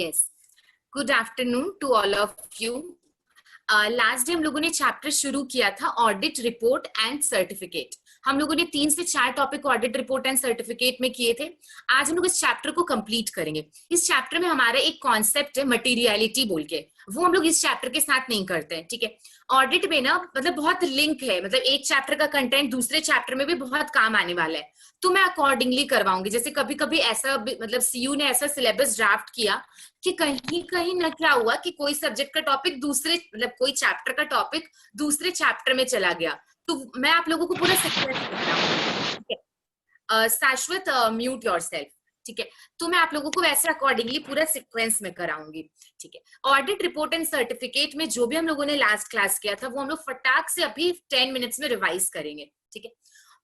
Yes, good afternoon to all of you. Last day हम लोगों ने चैप्टर शुरू किया था ऑडिट रिपोर्ट एंड सर्टिफिकेट। हम लोगों ने 3 से 4 topic audit report and certificate में किए थे। आज हम लोग इस चैप्टर को कंप्लीट करेंगे। इस चैप्टर में हमारा एक कॉन्सेप्ट है मटेरियलिटी बोल के, वो हम लोग इस चैप्टर के साथ नहीं करते हैं, ठीक है। ऑडिट में ना मतलब बहुत लिंक है, मतलब एक चैप्टर का कंटेंट दूसरे चैप्टर में भी बहुत काम आने वाला है, तो मैं अकॉर्डिंगली करवाऊंगी। जैसे कभी कभी ऐसा मतलब सीयू ने ऐसा सिलेबस ड्राफ्ट किया कि कहीं कहीं ना क्या हुआ कि कोई सब्जेक्ट का टॉपिक दूसरे मतलब कोई चैप्टर का टॉपिक दूसरे चैप्टर में चला गया, तो मैं आप लोगों को पूरा सीक्वेंस बताऊंगी, ठीक है। शाश्वत म्यूट योरसेल्फ, ठीक है। तो मैं आप लोगों को वैसे अकॉर्डिंगली पूरा सीक्वेंस में कराऊंगी, ठीक है। ऑडिट रिपोर्ट एंड सर्टिफिकेट में जो भी हम लोगों ने लास्ट क्लास किया था वो हम लोग फटाक से अभी 10 मिनट्स में रिवाइज करेंगे, ठीक है।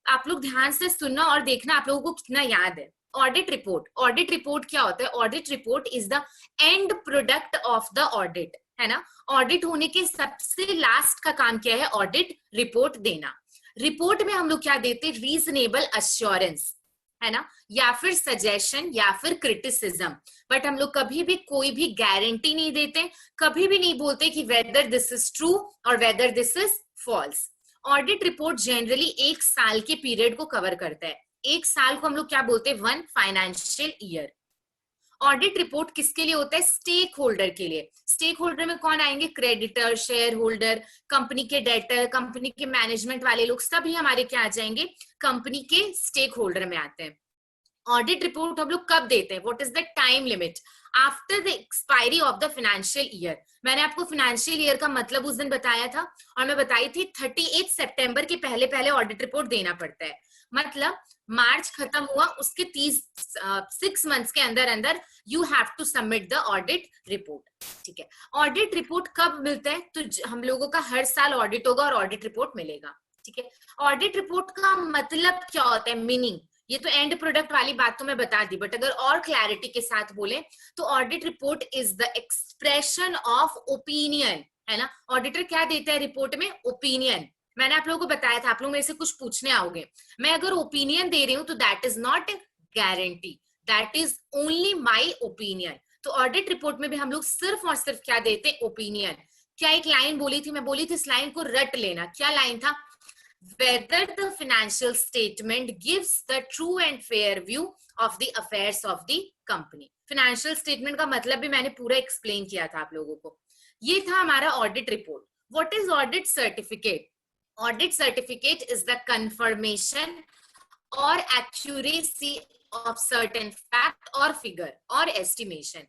आप लोग ध्यान से सुनना और देखना आप लोगों को कितना याद है। ऑडिट रिपोर्ट क्या होता है? Audit report is the end product of the audit, है ना। ऑडिट होने के सबसे लास्ट का काम क्या है? ऑडिट रिपोर्ट देना। रिपोर्ट में हम लोग क्या देते? रीजनेबल अश्योरेंस, है ना, या फिर सजेशन या फिर क्रिटिसिज्म। बट हम लोग कभी भी कोई भी गारंटी नहीं देते, कभी भी नहीं बोलते कि वेदर दिस इज ट्रू और whether this is false. Audit report generally 1 साल के पीरियड को कवर करता है। 1 साल को हम लोग क्या बोलते हैं? 1 फाइनेंशियल ईयर। ऑडिट रिपोर्ट किसके लिए होता है? स्टेक होल्डर के लिए। स्टेक होल्डर में कौन आएंगे? क्रेडिटर, शेयर होल्डर, कंपनी के डेटर, कंपनी के मैनेजमेंट वाले लोग, सभी हमारे क्या आ जाएंगे? कंपनी के स्टेक होल्डर में आते हैं। ऑडिट रिपोर्ट हम लोग कब देते हैं? What is the time limit? After the expiry of the financial year. मैंने आपको फाइनेंशियल ईयर का मतलब उस दिन बताया था और मैं बताई थी 38 सितंबर के पहले पहले ऑडिट रिपोर्ट देना पड़ता है। मतलब मार्च खत्म हुआ, उसके 6 मंथ्स के अंदर अंदर you have to submit the audit report, ठीक है। ऑडिट रिपोर्ट कब मिलता है? तो हम लोगों का हर साल ऑडिट होगा और ऑडिट रिपोर्ट मिलेगा, ठीक है। ऑडिट रिपोर्ट का मतलब क्या होता है? मीनिंग, ये तो एंड प्रोडक्ट वाली बात तो मैं बता दी, बट अगर और क्लैरिटी के साथ बोले तो audit report is the expression of opinion, है ना। ऑडिटर क्या देता है रिपोर्ट में? ओपिनियन। मैंने आप लोगों को बताया था, आप लोग मेरे से कुछ पूछने आओगे, मैं अगर ओपिनियन दे रही हूँ तो that is not guarantee, that is only my opinion. तो ऑडिट रिपोर्ट में भी हम लोग सिर्फ और सिर्फ क्या देते हैं? ओपिनियन। क्या एक लाइन बोली थी, मैं बोली थी इस लाइन को रट लेना। क्या लाइन था? whether the financial statement gives the true and fair view of the affairs of the company। Financial statement का मतलब भी मैंने पूरा एक्सप्लेन किया था आप लोगों को। ये था हमारा audit report. What is audit certificate? Audit certificate is the confirmation और एक्यूरेसी ऑफ सर्टेन फैक्ट और फिगर और एस्टिमेशन।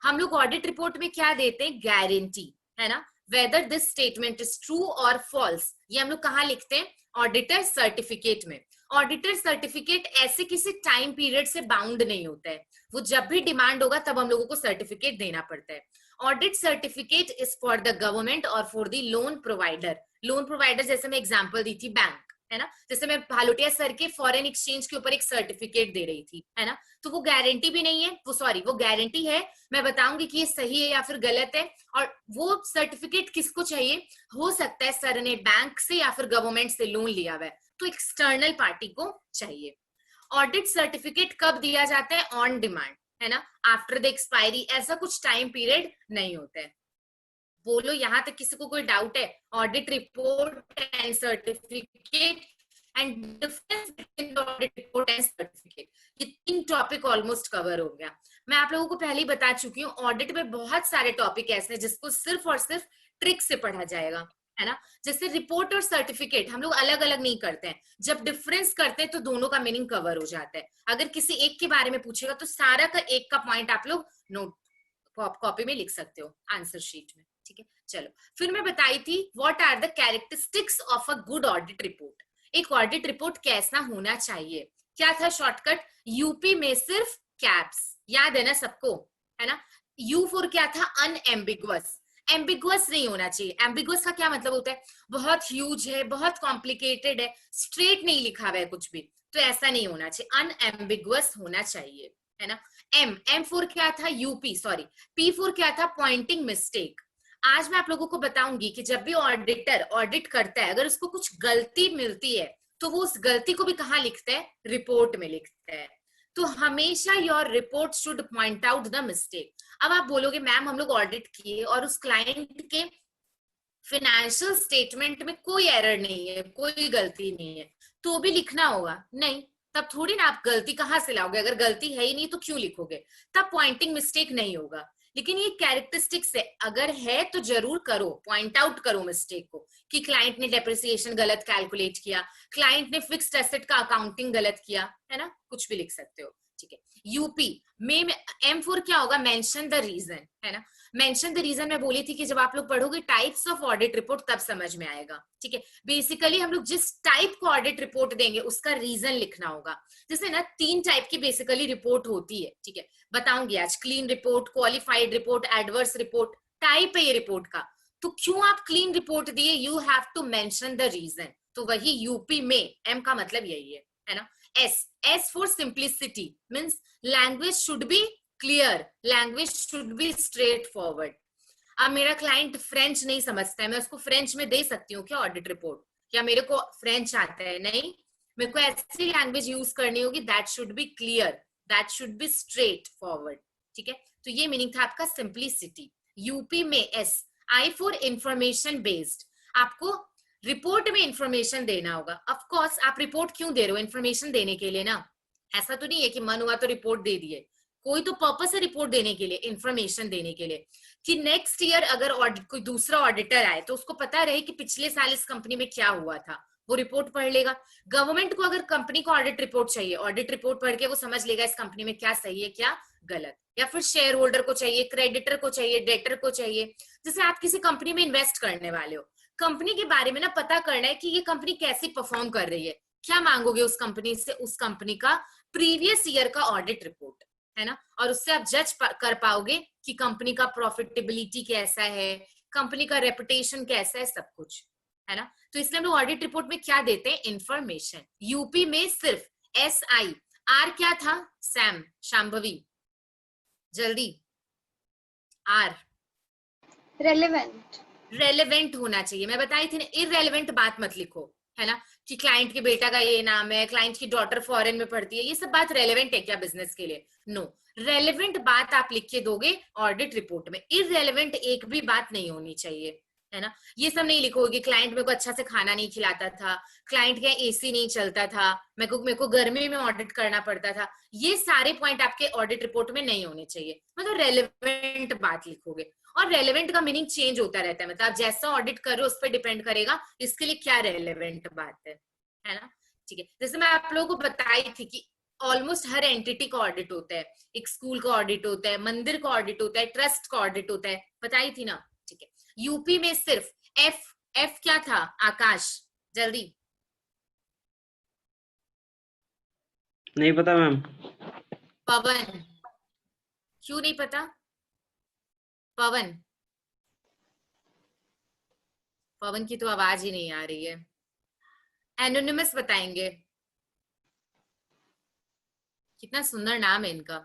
हम लोग ऑडिट रिपोर्ट में क्या देते हैं? गारंटी, है ना। Whether this statement is true और फॉल्स, ये हम लोग कहाँ लिखते हैं? ऑडिटर सर्टिफिकेट में। ऑडिटर सर्टिफिकेट ऐसे किसी टाइम पीरियड से बाउंड नहीं होता है, वो जब भी डिमांड होगा तब हम लोगों को सर्टिफिकेट देना पड़ता है। Audit certificate is for the government और for the loan provider. Loan provider जैसे मैं एग्जांपल दी थी बैंक, है ना। जैसे मैं भालोटिया सर के फॉरेन एक्सचेंज के ऊपर एक सर्टिफिकेट दे रही थी, है ना, तो वो गारंटी भी नहीं है, वो गारंटी है, मैं बताऊंगी कि ये सही है या फिर गलत है। और वो सर्टिफिकेट किसको चाहिए? हो सकता है सर ने बैंक से या फिर गवर्नमेंट से लोन लिया हुआ है, तो एक्सटर्नल पार्टी को चाहिए। ऑडिट सर्टिफिकेट कब दिया जाता है? ऑन डिमांड, है ना, आफ्टर द एक्सपायरी। ऐसा कुछ टाइम पीरियड नहीं होता है। बोलो यहां तक किसी को कोई डाउट है? Audit report and certificate and difference between audit report and certificate, ये 3 टॉपिक ऑलमोस्ट कवर हो गया। मैं आप लोगों को पहले ही बता चुकी हूँ ऑडिट में बहुत सारे टॉपिक ऐसे हैं जिसको सिर्फ और सिर्फ ट्रिक से पढ़ा जाएगा, है ना। जैसे रिपोर्ट और सर्टिफिकेट हम लोग अलग अलग नहीं करते हैं, जब डिफरेंस करते हैं तो दोनों का मीनिंग कवर हो जाता है। अगर किसी एक के बारे में पूछेगा तो सारा का एक का पॉइंट आप लोग नोट कॉपी में लिख सकते हो आंसर शीट में, ठीक है। चलो फिर मैं बताई थी what are the characteristics of a good audit report. एक ऑडिट रिपोर्ट कैसा होना चाहिए? क्या था शॉर्टकट? यूपी में सिर्फ कैप्स, याद है ना सबको, है ना। यू फॉर क्या था? अनएम्बिगुअस। एम्बिगुअस नहीं होना चाहिए। एम्बिगुअस का क्या मतलब होता है? बहुत ह्यूज है, बहुत कॉम्प्लिकेटेड है, स्ट्रेट नहीं लिखा हुआ है कुछ भी, तो ऐसा नहीं होना चाहिए, अनएम्बिगुअस होना चाहिए, है ना। एम फोर क्या था? यूपी, सॉरी, पी फोर क्या था? Pointing mistake. आज मैं आप लोगों को बताऊंगी कि जब भी ऑडिटर ऑडिट करता है, अगर उसको कुछ गलती मिलती है तो वो उस गलती को भी कहाँ लिखता है? रिपोर्ट में लिखता है। तो हमेशा your report should point out the mistake. अब आप बोलोगे मैम हम लोग ऑडिट किए और उस क्लाइंट के फाइनेंशियल स्टेटमेंट में कोई एरर नहीं है, कोई गलती नहीं है, तो भी लिखना होगा। नहीं, तब थोड़ी ना आप गलती कहाँ से लाओगे, अगर गलती है ही नहीं तो क्यों लिखोगे, तब पॉइंटिंग मिस्टेक नहीं होगा। लेकिन ये कैरेक्टरिस्टिक्स है, अगर है तो जरूर करो, पॉइंट आउट करो मिस्टेक को, कि क्लाइंट ने डेप्रिसिएशन गलत कैलकुलेट किया, क्लाइंट ने फिक्स्ड एसेट का अकाउंटिंग गलत किया, है ना, कुछ भी लिख सकते हो। ठीक है, यूपी में M4 क्या होगा, मेंशन द रीजन, है ना। मेंशन द रीजन मैं बोली थी कि जब आप लोग पढ़ोगे टाइप्स ऑफ ऑडिट रिपोर्ट तब समझ में आएगा। ठीक है, बेसिकली हम लोग जिस टाइप को ऑडिट रिपोर्ट देंगे उसका रीजन लिखना होगा। जैसे ना 3 टाइप की बेसिकली रिपोर्ट होती है। ठीक है, बताऊंगी आज, clean report, qualified report, adverse report, type है ये रिपोर्ट का। तो क्यों आप क्लीन रिपोर्ट दिए, you have to mention the reason. तो वही यूपी में एम का मतलब यही है ना। S for simplicity, means language should be clear, language should be straight forward. अब मेरा क्लाइंट फ्रेंच नहीं समझता है, मैं उसको फ्रेंच में दे सकती हूँ क्या ऑडिट रिपोर्ट, क्या मेरे को फ्रेंच आता है, नहीं, मेरे को ऐसी लैंग्वेज यूज करनी होगी, that should be clear, that should be straight forward. ठीक है, तो ये मीनिंग था आपका सिंप्लिसिटी। यूपी में S, I for information based, आपको रिपोर्ट में इंफॉर्मेशन देना होगा। ऑफ कोर्स आप रिपोर्ट क्यों दे रहे हो, इंफॉर्मेशन देने के लिए ना, ऐसा तो नहीं है कि मन हुआ तो रिपोर्ट दे दिए, कोई तो पर्पस है रिपोर्ट देने के लिए, इंफॉर्मेशन देने के लिए, कि नेक्स्ट ईयर अगर ऑडिट कोई दूसरा ऑडिटर आए तो उसको पता रहे कि पिछले साल इस कंपनी में क्या हुआ था, वो रिपोर्ट पढ़ लेगा। गवर्नमेंट को अगर कंपनी को ऑडिट रिपोर्ट चाहिए, ऑडिट रिपोर्ट पढ़ के वो समझ लेगा इस कंपनी में क्या सही है क्या गलत। या फिर शेयर होल्डर को चाहिए, क्रेडिटर को चाहिए, डेटर को चाहिए। जैसे आप किसी कंपनी में इन्वेस्ट करने वाले हो, कंपनी के बारे में ना पता करना है कि ये कंपनी कैसी परफॉर्म कर रही है, क्या मांगोगे उस कंपनी से, उस कंपनी का प्रीवियस ईयर का ऑडिट रिपोर्ट, है ना। और उससे आप जज कर पाओगे कि कंपनी का प्रॉफिटेबिलिटी कैसा है, कंपनी का रेपुटेशन कैसा है, सब कुछ, है ना। तो इसलिए हम लोग ऑडिट रिपोर्ट में क्या देते हैं, इंफॉर्मेशन। यूपी में सिर्फ SI, आर क्या था, सैम, शांभवी, जल्दी, आर रेलेवेंट, रेलेवेंट होना चाहिए। मैं बताई थी ना, इररेलेवेंट बात मत लिखो, है ना, कि क्लाइंट के बेटा का ये नाम है, क्लाइंट की डॉटर फॉरेन में पढ़ती है, ये सब बात रेलेवेंट है क्या बिजनेस के लिए, नो। रेलेवेंट बात आप लिख के दोगे ऑडिट रिपोर्ट में, इररेलेवेंट एक भी बात नहीं होनी चाहिए, है ना। ये सब नहीं लिखोगे क्लाइंट मेरे को अच्छा से खाना नहीं खिलाता था, क्लाइंट के AC नहीं चलता था, मेरे को गर्मी में ऑडिट करना पड़ता था, ये सारे पॉइंट आपके ऑडिट रिपोर्ट में नहीं होने चाहिए। मतलब रेलेवेंट बात लिखोगे। और रेलेवेंट का मीनिंग चेंज होता रहता है, मतलब आप जैसा ऑडिट कर रहे हो उस पर डिपेंड करेगा इसके लिए क्या रेलेवेंट बात है ना। ठीक है, जैसे मैं आप लोगों को बताई थी कि ऑलमोस्ट हर एंटिटी का ऑडिट होता है, एक स्कूल का ऑडिट होता है, मंदिर का ऑडिट होता है, ट्रस्ट का ऑडिट होता है, बताई थी ना। ठीक है, यूपी में सिर्फ एफ क्या था, आकाश, जल्दी, नहीं पता मैम। पवन, क्यों नहीं पता, पवन, पवन की तो आवाज ही नहीं आ रही है। एनोनिमस बताएंगे, कितना सुंदर नाम है इनका।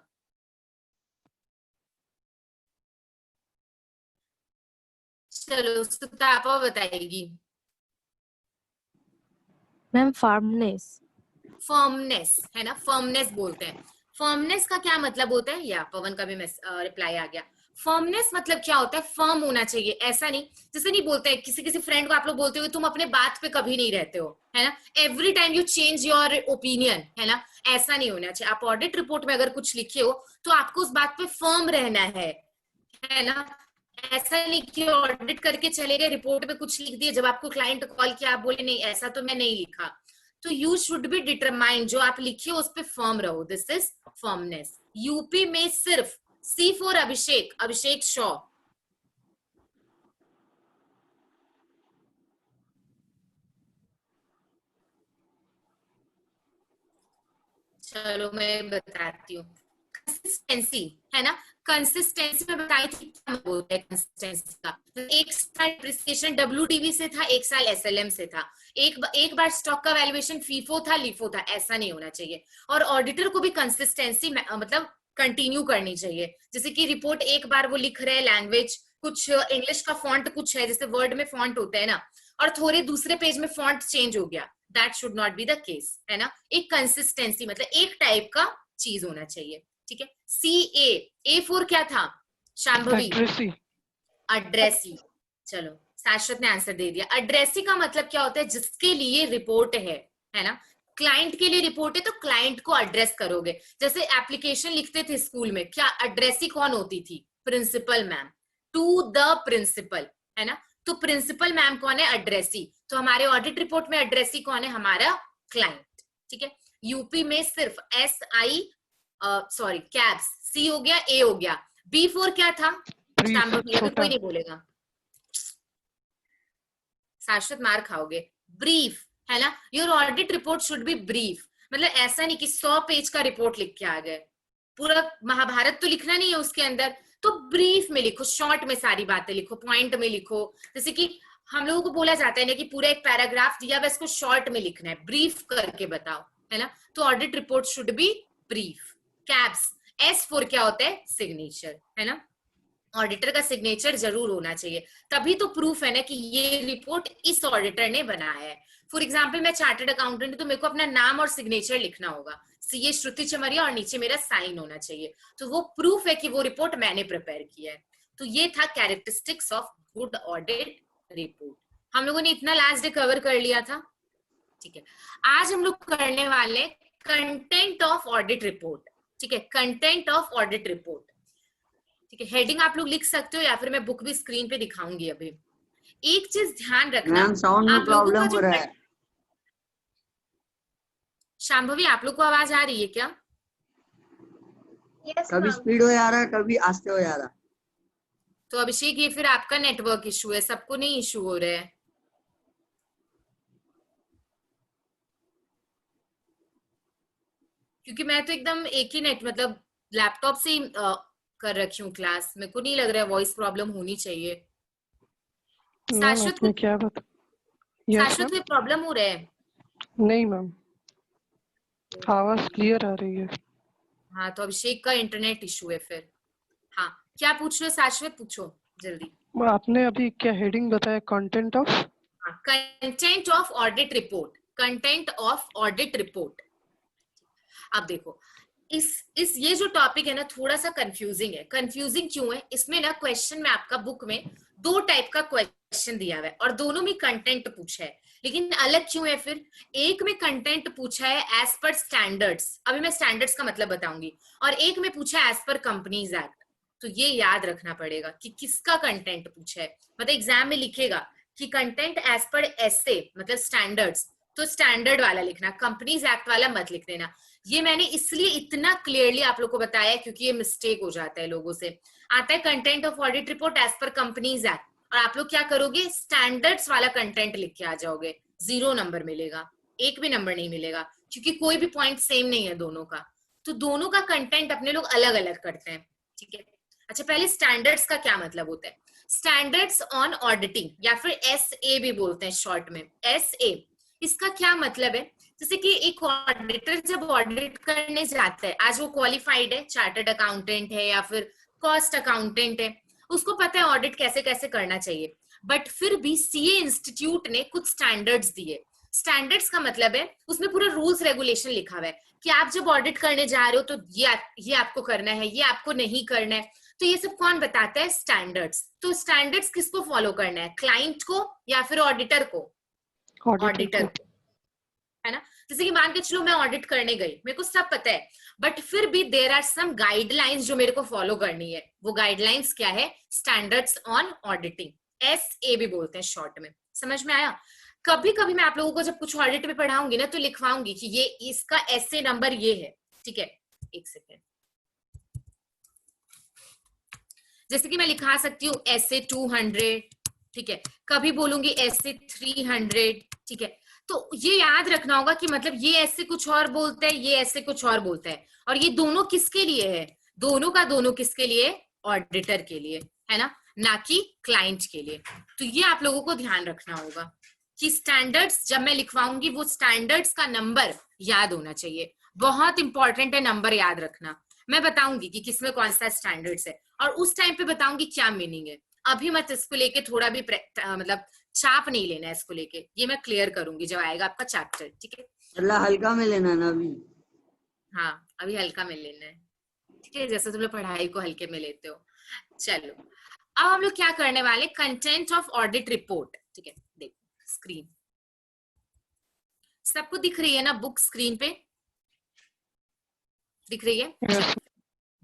चलो सुतापा बताएगी। मैम फर्मनेस, फर्मनेस, है ना, फर्मनेस बोलते हैं। फर्मनेस का क्या मतलब होता है, या पवन का भी रिप्लाई आ गया। फर्मनेस मतलब क्या होता है, फर्म होना चाहिए, ऐसा नहीं, जैसे नहीं बोलते हैं किसी किसी फ्रेंड को आप लोग बोलते हो तुम अपने बात पे कभी नहीं रहते हो, है ना, every time you change your opinion, है ना, ऐसा नहीं होना चाहिए। आप ऑडिट रिपोर्ट में अगर कुछ लिखे हो तो आपको उस बात पे फर्म रहना है ना। ऐसा नहीं कि ऑडिट करके चले गए, रिपोर्ट में कुछ लिख दिए, जब आपको क्लाइंट कॉल किया आप बोले नहीं ऐसा तो मैं नहीं लिखा। तो यू शुड बी डिटरमाइंड, जो आप लिखे उस पे फर्म रहो, दिस इज फर्मनेस। यूपी में सिर्फ C फॉर अभिषेक, अभिषेक शॉ, चलो मैं बताती हूँ। कंसिस्टेंसी, है ना, कंसिस्टेंसी में बताई थी क्या बोलते हैं कंसिस्टेंसी का। एक साल डिप्रिसिएशन WTV से था, एक साल SLM से था, एक बार स्टॉक का वैल्यूएशन फीफो था, लिफो था, ऐसा नहीं होना चाहिए। और ऑडिटर को भी कंसिस्टेंसी मतलब कंटिन्यू करनी चाहिए। जैसे कि रिपोर्ट एक बार वो लिख रहे हैं, लैंग्वेज कुछ इंग्लिश का फॉन्ट कुछ है, जैसे वर्ड में फॉन्ट होता है ना, और थोड़े दूसरे पेज में फॉन्ट चेंज हो गया, that should not be the case, है ना। एक कंसिस्टेंसी मतलब एक टाइप का चीज होना चाहिए, ठीक है। CA फॉर क्या था शांभवी? एड्रेसी। अड्रेसी। चलो शाश्वत ने आंसर दे दिया। अड्रेसी का मतलब क्या होता है? जिसके लिए रिपोर्ट है ना। क्लाइंट के लिए रिपोर्ट है तो क्लाइंट को एड्रेस करोगे। जैसे एप्लीकेशन लिखते थे स्कूल में, क्या एड्रेसी कौन होती थी? Principal ma'am. To the principal, है ना। तो प्रिंसिपल मैम कौन है? एड्रेसी। तो हमारे ऑडिट रिपोर्ट में एड्रेसी कौन है? हमारा क्लाइंट, ठीक है। यूपी में सिर्फ कैब्स, सी हो गया, ए हो गया। बी फोर क्या था? शांभवी, अभी कोई नहीं बोलेगा, शाश्वत मार खाओगे। ब्रीफ, है ना। Your audit report should be brief. मतलब ऐसा नहीं कि 100 पेज का रिपोर्ट लिख के आ गए, पूरा महाभारत तो लिखना नहीं है उसके अंदर, तो ब्रीफ में लिखो, शॉर्ट में सारी बातें लिखो, पॉइंट में लिखो। जैसे कि हम लोगों को बोला जाता है ना कि पूरा एक पैराग्राफ दिया, बस इसको शॉर्ट में लिखना है, ब्रीफ करके बताओ, है ना। तो audit report should be brief. Caps, S four क्या होता है? सिग्नेचर, है ना। ऑडिटर का सिग्नेचर जरूर होना चाहिए, तभी तो प्रूफ है ना कि ये रिपोर्ट इस ऑडिटर ने बनाया है। फॉर एग्जाम्पल मैं चार्टर्ड अकाउंटेंट, तो मेरे को अपना नाम और सिग्नेचर लिखना होगा, सीए श्रुति चमरिया, और नीचे मेरा साइन होना चाहिए, तो वो प्रूफ है कि वो रिपोर्ट मैंने प्रिपेयर किया है। तो ये था characteristics of good audit report. हम लोगों ने इतना लास्ट डे कवर कर लिया था, ठीक है। आज हम लोग करने वाले कंटेंट ऑफ ऑडिट रिपोर्ट, ठीक है। कंटेंट ऑफ ऑडिट रिपोर्ट, ठीक है। हेडिंग आप लोग लिख सकते हो या फिर मैं बुक भी स्क्रीन पे दिखाऊंगी अभी। एक चीज ध्यान रखना, मैम साउंड में आप लोगों प्रॉब्लम का हो जो रहा है। शांभवी, आप लोग को आवाज आ रही है क्या? Yes, कभी ma'am. स्पीड हो जा रहा है, कभी आस्ते हो जा रहा है। तो अभिषेक, ये फिर आपका नेटवर्क इशू है, सबको नहीं इशू हो रहा है। क्योंकि मैं तो एकदम एक ही नेट, मतलब लैपटॉप से ही कर रखी हूँ क्लास, मेरे को नहीं लग रहा है वॉइस प्रॉब्लम होनी चाहिए। मैम शाश्वत आपने को, क्या बता? यस शाश्वत को प्रॉब्लम हो रहा है? नहीं मैम, आवाज क्लियर आ रही है। हाँ, तो अभिषेक का इंटरनेट इशू है फिर। हाँ, क्या पूछ रहे हो शाश्वत? पूछो जल्दी। आपने अभी क्या हेडिंग बताया? Content of? Content of audit report, content of audit report. अब देखो, इस ये जो टॉपिक है ना, थोड़ा सा कंफ्यूजिंग है। कंफ्यूजिंग क्यों है? इसमें ना क्वेश्चन में आपका बुक में 2 टाइप का क्वेश्चन दिया हुआ है और दोनों में कंटेंट पूछा है, लेकिन अलग क्यों है फिर? एक में कंटेंट पूछा है एज पर स्टैंडर्ड्स, अभी मैं स्टैंडर्ड्स का मतलब बताऊंगी, और एक में पूछा है एज पर कंपनीज एक्ट। तो ये याद रखना पड़ेगा कि किसका कंटेंट पूछा है। मतलब एग्जाम में लिखेगा कि कंटेंट एज पर एसए मतलब स्टैंडर्ड्स, तो स्टैंडर्ड वाला लिखना, कंपनीज एक्ट वाला मत लिख देना। ये मैंने इसलिए इतना क्लियरली आप लोग को बताया है क्योंकि ये मिस्टेक हो जाता है लोगों से। आता है content of audit report as per companies Act, और आप लोग क्या करोगे? स्टैंडर्ड्स वाला कंटेंट लिख के आ जाओगे, 0 नंबर मिलेगा, एक भी नंबर नहीं मिलेगा, क्योंकि कोई भी पॉइंट सेम नहीं है दोनों का। तो दोनों का कंटेंट अपने लोग अलग अलग करते हैं, ठीक है। अच्छा, पहले स्टैंडर्ड्स का क्या मतलब होता है? स्टैंडर्ड्स ऑन ऑडिटिंग, या फिर SA भी बोलते हैं शॉर्ट में, SA। इसका क्या मतलब है? जैसे कि एक ऑडिटर जब ऑडिट करने जाता है, आज वो क्वालिफाइड है, चार्टर्ड अकाउंटेंट है या फिर कॉस्ट अकाउंटेंट है, उसको पता है ऑडिट कैसे कैसे करना चाहिए, बट फिर भी CA इंस्टीट्यूट ने कुछ स्टैंडर्ड्स दिए। स्टैंडर्ड्स का मतलब है उसमें पूरा रूल्स रेगुलेशन लिखा हुआ है कि आप जब ऑडिट करने जा रहे हो तो ये आपको करना है, ये आपको नहीं करना है। तो ये सब कौन बताता है? स्टैंडर्ड्स। तो स्टैंडर्ड्स किसको फॉलो करना है? क्लाइंट को या फिर ऑडिटर को? ऑडिटर को, है ना। जैसे कि मान के चलो मैं ऑडिट करने गई, मेरे को सब पता है, बट फिर भी देयर आर सम गाइडलाइंस जो मेरे को फॉलो करनी है। वो गाइडलाइंस क्या है? स्टैंडर्ड्स ऑन ऑडिटिंग, SA भी बोलते हैं शॉर्ट में। समझ में आया? कभी कभी मैं आप लोगों को जब कुछ ऑडिट में पढ़ाऊंगी ना, तो लिखवाऊंगी कि ये इसका SA नंबर ये है, ठीक है। एक सेकेंड, जैसे कि मैं लिखा सकती हूँ SA 200, ठीक है। कभी बोलूंगी SA 300, ठीक है। तो ये याद रखना होगा कि मतलब ये SA कुछ और बोलता है, ये SA कुछ और बोलता है, और ये दोनों किसके लिए है? दोनों का दोनों किसके लिए? ऑडिटर के लिए, है ना कि क्लाइंट के लिए। तो ये आप लोगों को ध्यान रखना होगा कि स्टैंडर्ड्स जब मैं लिखवाऊंगी, वो स्टैंडर्ड्स का नंबर याद होना चाहिए। बहुत इंपॉर्टेंट है नंबर याद रखना। मैं बताऊंगी कि किसमें कौन सा स्टैंडर्ड्स है, और उस टाइम पे बताऊंगी क्या मीनिंग है। अभी मत इसको लेके थोड़ा भी मतलब चाप नहीं लेना है इसको लेके, ये मैं क्लियर करूंगी जब आएगा आपका चैप्टर, ठीक है। मतलब हल्का में लेना ना अभी। हाँ अभी हल्का में लेना है, ठीक है, जैसे तुम लोग पढ़ाई को हल्के में लेते हो। चलो अब हम लोग क्या करने वाले, कंटेंट ऑफ ऑडिट रिपोर्ट। ठीक है, देखो स्क्रीन सबको दिख रही है ना, बुक स्क्रीन पे दिख रही है। यस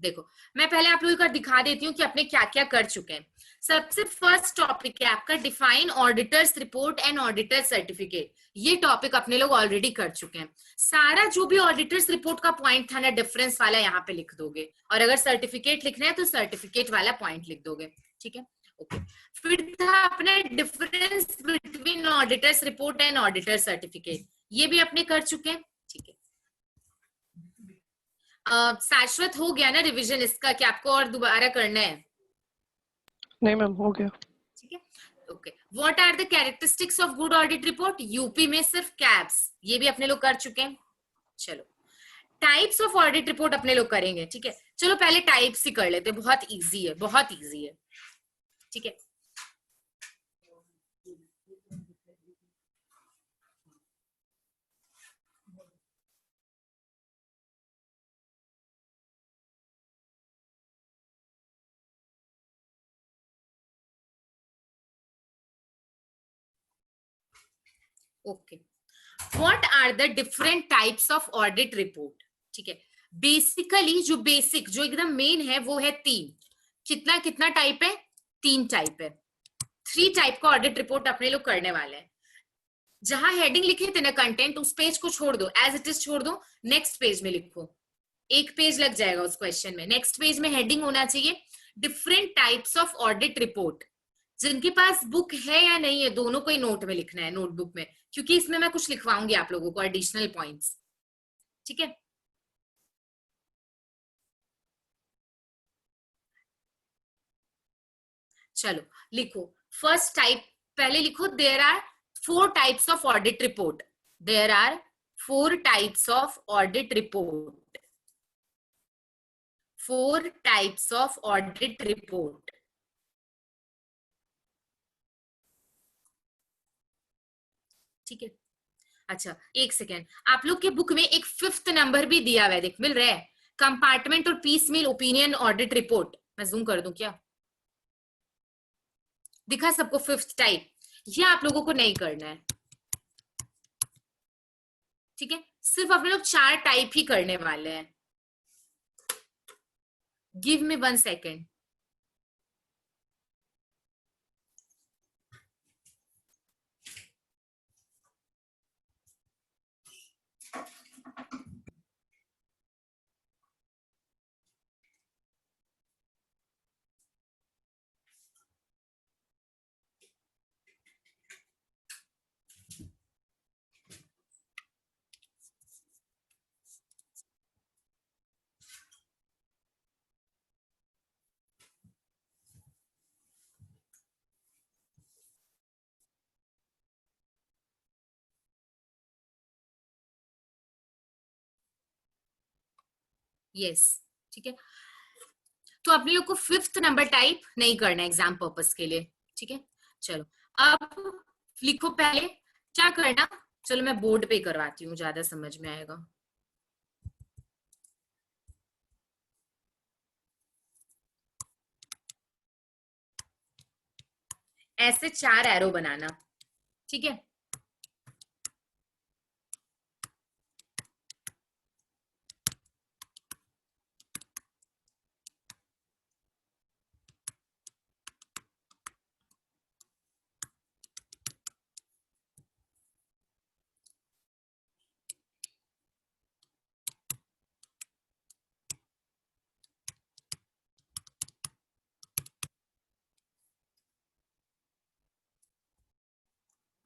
देखो मैं पहले आप लोगों को दिखा देती हूँ कि अपने क्या क्या कर चुके हैं। सबसे फर्स्ट टॉपिक है आपका define auditors report and auditor certificate. ये टॉपिक अपने लोग ऑलरेडी कर चुके हैं। सारा जो भी ऑडिटर्स रिपोर्ट का पॉइंट था ना डिफरेंस वाला यहाँ पे लिख दोगे, और अगर सर्टिफिकेट लिखना है तो सर्टिफिकेट वाला पॉइंट लिख दोगे। ठीक है, ओके। फिर था अपना difference between auditors report and auditor certificate, ये भी अपने कर चुके हैं। ठीक है, शाश्वत हो गया ना रिवीजन इसका, कि आपको और दोबारा करना है? नहीं मैम, हो गया। ठीक है, okay. What are the characteristics of good audit report? UP में सिर्फ कैप्स, ये भी अपने लोग कर चुके हैं। चलो टाइप्स ऑफ ऑडिट रिपोर्ट अपने लोग करेंगे। ठीक है, चलो पहले टाइप्स ही कर लेते हैं, बहुत इजी है, बहुत इजी है। ठीक है, okay. What are the different types of audit report? ठीक है, बेसिकली जो बेसिक जो एकदम मेन है वो है तीन। कितना कितना टाइप है? तीन टाइप है। 3 टाइप का ऑडिट रिपोर्ट अपने लोग करने वाले हैं। जहां हेडिंग लिखे थे ना कंटेंट, उस पेज को छोड़ दो, एज इट इज छोड़ दो, नेक्स्ट पेज में लिखो। एक पेज लग जाएगा उस क्वेश्चन में। नेक्स्ट पेज में हेडिंग होना चाहिए different types of audit report. जिनके पास बुक है या नहीं है, दोनों को ही नोट में लिखना है, नोटबुक में, क्योंकि इसमें मैं कुछ लिखवाऊंगी आप लोगों को एडिशनल पॉइंट्स। ठीक है, चलो लिखो फर्स्ट टाइप। पहले लिखो there are 4 types of audit report. There are 4 types of audit report. 4 types of audit report. ठीक है, अच्छा एक सेकेंड, आप लोग के बुक में एक 5th नंबर भी दिया हुआ है, देख मिल रहा है, कंपार्टमेंट और पीस मील ओपिनियन ऑडिट रिपोर्ट। मैं जूम कर दूं क्या? दिखा सबको 5th टाइप? ये आप लोगों को नहीं करना है। ठीक है, सिर्फ अपने लोग 4 टाइप ही करने वाले हैं। Give me 1 second. यस, ठीक है, तो अपने लोग को 5th नंबर टाइप नहीं करना एग्जाम पर्पस के लिए। ठीक है, चलो अब लिखो पहले क्या करना। चलो मैं बोर्ड पे करवाती हूँ, ज्यादा समझ में आएगा। ऐसे 4 एरो बनाना। ठीक है,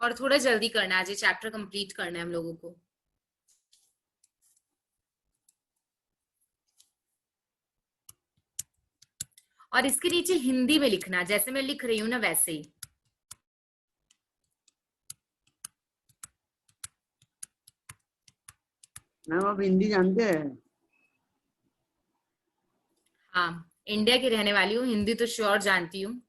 और थोड़ा जल्दी करना, आज ये चैप्टर कंप्लीट करना है हम लोगों को। और इसके नीचे हिंदी में लिखना, जैसे मैं लिख रही हूं ना वैसे ही। मैम आप हिंदी जानते हैं? हाँ, इंडिया की रहने वाली हूँ, हिंदी तो श्योर जानती हूँ।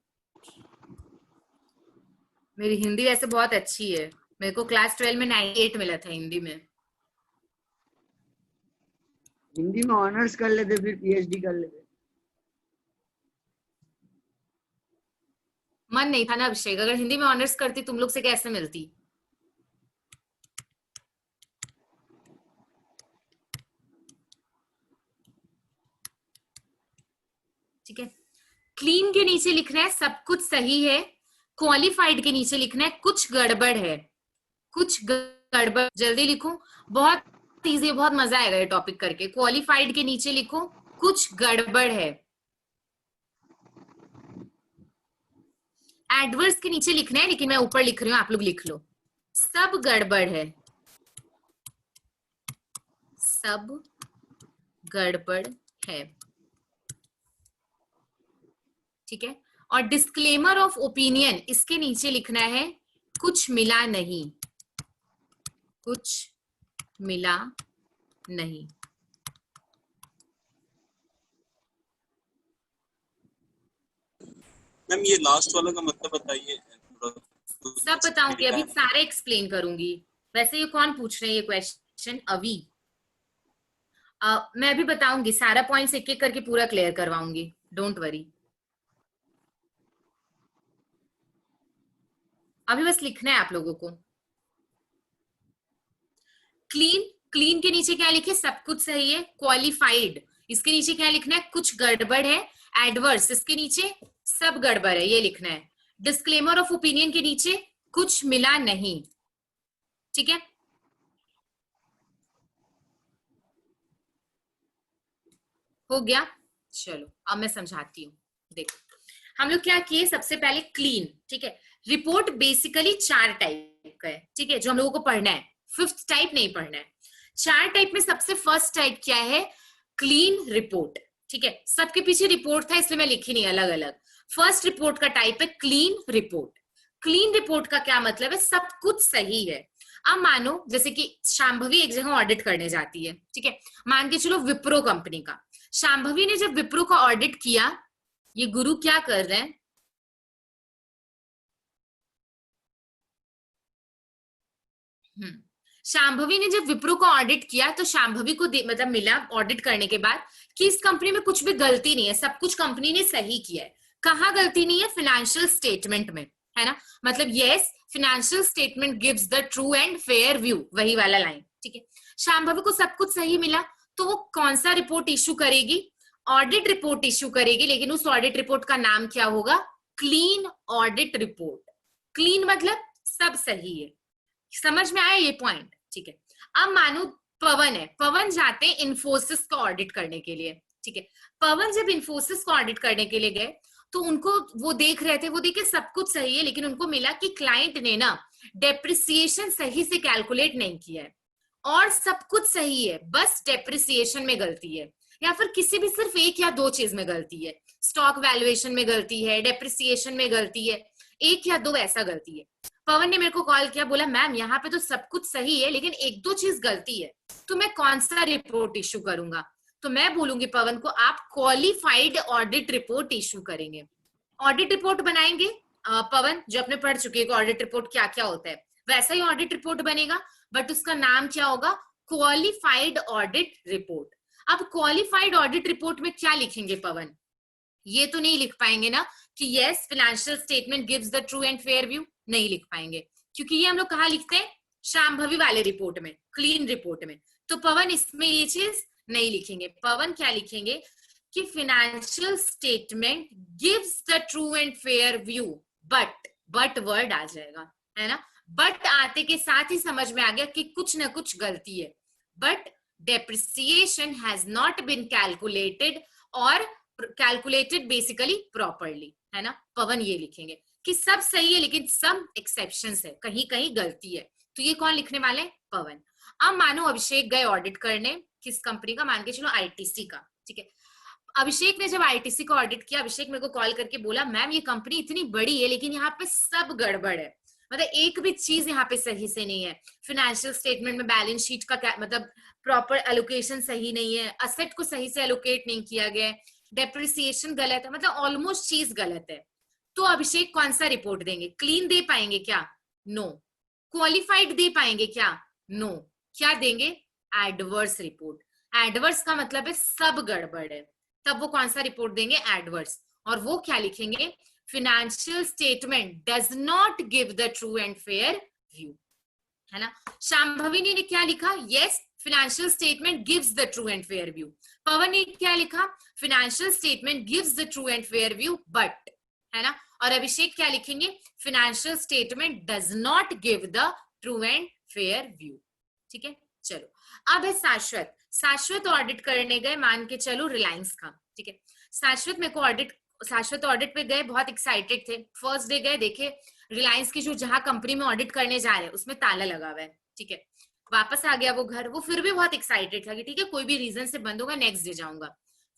मेरी हिंदी वैसे बहुत अच्छी है, मेरे को क्लास 12 में 98 मिला था हिंदी में। हिंदी में ऑनर्स कर लेते फिर पीएचडी कर लेते। मन नहीं था ना अभिषेक, अगर हिंदी में ऑनर्स करती तुम लोग से कैसे मिलती। ठीक है, क्लीन के नीचे लिखना है सब कुछ सही है, क्वालिफाइड के नीचे लिखना है कुछ गड़बड़ है। कुछ गड़बड़, जल्दी लिखो, बहुत इजी, बहुत मजा आएगा ये टॉपिक करके। क्वालिफाइड के नीचे लिखो कुछ गड़बड़ है। एडवर्स के नीचे लिखना है, लेकिन मैं ऊपर लिख रही हूं, आप लोग लिख लो। सब गड़बड़ है, सब गड़बड़ है। ठीक है, और डिस्क्लेमर ऑफ ओपिनियन इसके नीचे लिखना है कुछ मिला नहीं, कुछ मिला नहीं। मैम ये लास्ट वाला का मतलब बताइए। सब बताऊंगी, अभी सारे एक्सप्लेन करूंगी। वैसे ये कौन पूछ रहे हैं ये क्वेश्चन? अभी मैं भी बताऊंगी, सारा पॉइंट्स एक एक करके पूरा क्लियर करवाऊंगी, डोंट वरी। अभी बस लिखना है आप लोगों को। क्लीन, क्लीन के नीचे क्या लिखे? सब कुछ सही है। क्वालिफाइड, इसके नीचे क्या लिखना है? कुछ गड़बड़ है। एडवर्स, इसके नीचे सब गड़बड़ है, ये लिखना है। डिस्क्लेमर ऑफ ओपिनियन के नीचे कुछ मिला नहीं। ठीक है, हो गया? चलो अब मैं समझाती हूँ। देखो हम लोग क्या किए, सबसे पहले क्लीन। ठीक है, रिपोर्ट बेसिकली 4 टाइप का है। ठीक है, जो हम लोगों को पढ़ना है, 5th टाइप नहीं पढ़ना है। 4 टाइप में सबसे फर्स्ट टाइप क्या है? Clean report. ठीक है, सबके पीछे रिपोर्ट था इसलिए मैं लिखी नहीं अलग अलग। फर्स्ट रिपोर्ट का टाइप है क्लीन रिपोर्ट। क्लीन रिपोर्ट का क्या मतलब है? सब कुछ सही है। अब मानो जैसे कि शांभवी एक जगह ऑडिट करने जाती है। ठीक है, मान के चलो विप्रो कंपनी का। शांभवी ने जब विप्रो का ऑडिट किया, ये गुरु क्या कर रहे हैं? शांभवी ने जब विप्रो को ऑडिट किया तो शांभवी को मतलब मिला ऑडिट करने के बाद कि इस कंपनी में कुछ भी गलती नहीं है, सब कुछ कंपनी ने सही किया है। कहाँ गलती नहीं है? फाइनेंशियल स्टेटमेंट में, है ना। मतलब yes, financial statement gives the true and fair view, वही वाला लाइन। ठीक है, शांभवी को सब कुछ सही मिला तो वो कौन सा रिपोर्ट इश्यू करेगी? ऑडिट रिपोर्ट इश्यू करेगी। लेकिन उस ऑडिट रिपोर्ट का नाम क्या होगा? Clean audit report. क्लीन मतलब सब सही है। समझ में आया ये पॉइंट? ठीक है, अब मानो पवन है, पवन जाते हैं इन्फोसिस का ऑडिट करने के लिए। ठीक है, पवन जब इन्फोसिस को ऑडिट करने के लिए गए तो उनको वो देख रहे थे, वो देखे सब कुछ सही है, लेकिन उनको मिला कि क्लाइंट ने ना डेप्रिसिएशन सही से कैलकुलेट नहीं किया है। और सब कुछ सही है, बस डेप्रिसिएशन में गलती है, या फिर किसी भी सिर्फ एक या 2 चीज में गलती है। स्टॉक वैल्यूएशन में गलती है, डेप्रिसिएशन में गलती है, 1 या 2 ऐसा गलती है। पवन ने मेरे को कॉल किया, बोला मैम यहाँ पे तो सब कुछ सही है लेकिन 1-2 चीज गलती है, तो मैं कौन सा रिपोर्ट इश्यू करूंगा? तो मैं बोलूंगी पवन को आप क्वालिफाइड ऑडिट रिपोर्ट इश्यू करेंगे। ऑडिट रिपोर्ट बनाएंगे पवन, जो अपने पढ़ चुके हैं ऑडिट रिपोर्ट क्या क्या होता है, वैसा ही ऑडिट रिपोर्ट बनेगा, बट उसका नाम क्या होगा? Qualified audit report. अब क्वालिफाइड ऑडिट रिपोर्ट में क्या लिखेंगे पवन? ये तो नहीं लिख पाएंगे ना कि yes financial statement gives the true and fair view, नहीं लिख पाएंगे, क्योंकि ये हम लोग कहाँ लिखते हैं? शांभवी वाले रिपोर्ट में, क्लीन रिपोर्ट में। तो पवन इसमें ये चीज नहीं लिखेंगे। पवन क्या लिखेंगे कि financial statement gives the true and fair view, but word आ जाएगा, है ना। बट आते के साथ ही समझ में आ गया कि कुछ ना कुछ गलती है। But depreciation has not been calculated और कैलकुलेटेड बेसिकली प्रॉपरली, है ना। पवन ये लिखेंगे कि सब सही है लेकिन सम एक्सेप्शंस है, कहीं कहीं गलती है। तो ये कौन लिखने वाले? पवन। अब मानो अभिषेक गए ऑडिट करने, किस कंपनी का? मान के चलो आईटीसी का। ठीक है, अभिषेक ने जब आईटीसी का ऑडिट किया, अभिषेक मेरे को कॉल करके बोला मैम ये कंपनी इतनी बड़ी है लेकिन यहाँ पे सब गड़बड़ है, मतलब एक भी चीज यहाँ पे सही से नहीं है। फाइनेंशियल स्टेटमेंट में बैलेंस शीट का क्या मतलब प्रॉपर एलोकेशन सही नहीं है, असेट को सही से एलोकेट नहीं किया गया, डेप्रिसिएशन गलत है, मतलब ऑलमोस्ट चीज गलत है। तो अभिषेक कौन सा रिपोर्ट देंगे? क्लीन दे पाएंगे क्या? नो। क्वालिफाइड दे पाएंगे क्या? नो। क्या देंगे? Adverse report. एडवर्स का मतलब है सब गड़बड़ है, तब वो कौन सा रिपोर्ट देंगे? एडवर्स। और वो क्या लिखेंगे? Financial statement does not give the true and fair view, है ना। शांभवी ने क्या लिखा? Yes, financial statement gives the true and fair view. पवन ने क्या लिखा? financial statement gives the true and fair view but, है ना। और अभिषेक क्या लिखेंगे? financial statement does not give the true and fair view। ठीक है, चलो अब है शाश्वत। शाश्वत ऑडिट करने गए, मान के चलो रिलायंस का, ठीक है। शाश्वत ऑडिट पे गए, बहुत एक्साइटेड थे। फर्स्ट डे गए, देखे रिलायंस की जो जहां कंपनी में ऑडिट करने जा रहे हैं उसमें ताला लगा हुआ है, ठीक है। वापस आ गया वो घर, वो फिर भी बहुत एक्साइटेड था कि ठीक है कोई भी रीजन से बंद होगा, नेक्स्ट डे जाऊंगा।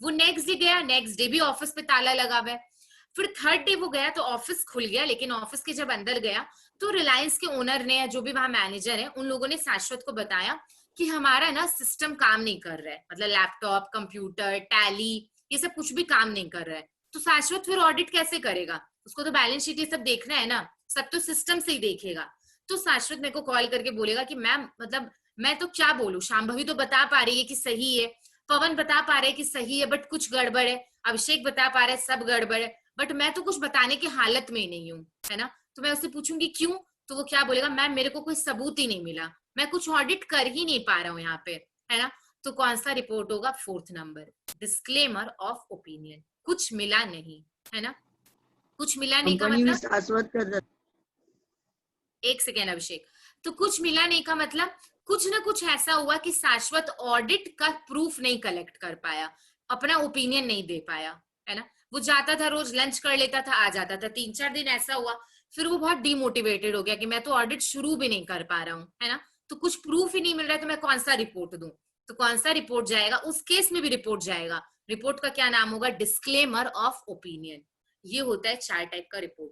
वो नेक्स्ट डे गया, नेक्स्ट डे भी ऑफिस पे ताला लगा हुआ है। फिर थर्ड डे वो गया तो ऑफिस खुल गया, लेकिन ऑफिस के जब अंदर गया तो रिलायंस के ओनर ने या जो भी वहां मैनेजर है उन लोगों ने शाश्वत को बताया कि हमारा ना सिस्टम काम नहीं कर रहा है, मतलब लैपटॉप, कंप्यूटर, टैली, ये सब कुछ भी काम नहीं कर रहा है। तो शाश्वत फिर ऑडिट कैसे करेगा? उसको तो बैलेंस शीट ये सब देखना है ना, सब तो सिस्टम से ही देखेगा। तो शाश्वत मेरे को कॉल करके बोलेगा कि मैम मतलब मैं तो क्या बोलूं, शांभवी तो बता पा रही है कि सही है, पवन बता पा रहे है कि सही है बट कुछ गड़बड़ है, अभिषेक बता पा रहे सब गड़बड़ है, बट मैं तो कुछ बताने की हालत में ही नहीं हूँ, है ना। तो मैं उससे पूछूंगी क्यों, तो वो क्या बोलेगा? मैम मेरे को कोई सबूत ही नहीं मिला, मैं कुछ ऑडिट कर ही नहीं पा रहा हूँ यहाँ पे, है ना। तो कौन सा रिपोर्ट होगा? Fourth number, disclaimer of opinion. कुछ मिला नहीं, है ना। कुछ मिला नहीं का कंपनी में मतलब, शाश्वत कर रहा एक सेकेंड अभिषेक, तो कुछ मिला नहीं का मतलब कुछ ना कुछ ऐसा हुआ कि शाश्वत ऑडिट का प्रूफ नहीं कलेक्ट कर पाया, अपना ओपिनियन नहीं दे पाया, है ना। वो जाता था, रोज लंच कर लेता था, आ जाता था, 3-4 दिन ऐसा हुआ, फिर वो बहुत डिमोटिवेटेड हो गया कि मैं तो ऑडिट शुरू भी नहीं कर पा रहा हूँ, है ना। तो कुछ प्रूफ ही नहीं मिल रहा है तो मैं कौन सा रिपोर्ट दूं? तो कौन सा रिपोर्ट जाएगा? उस केस में भी रिपोर्ट जाएगा। रिपोर्ट का क्या नाम होगा? Disclaimer of opinion. ये होता है 4 टाइप का रिपोर्ट।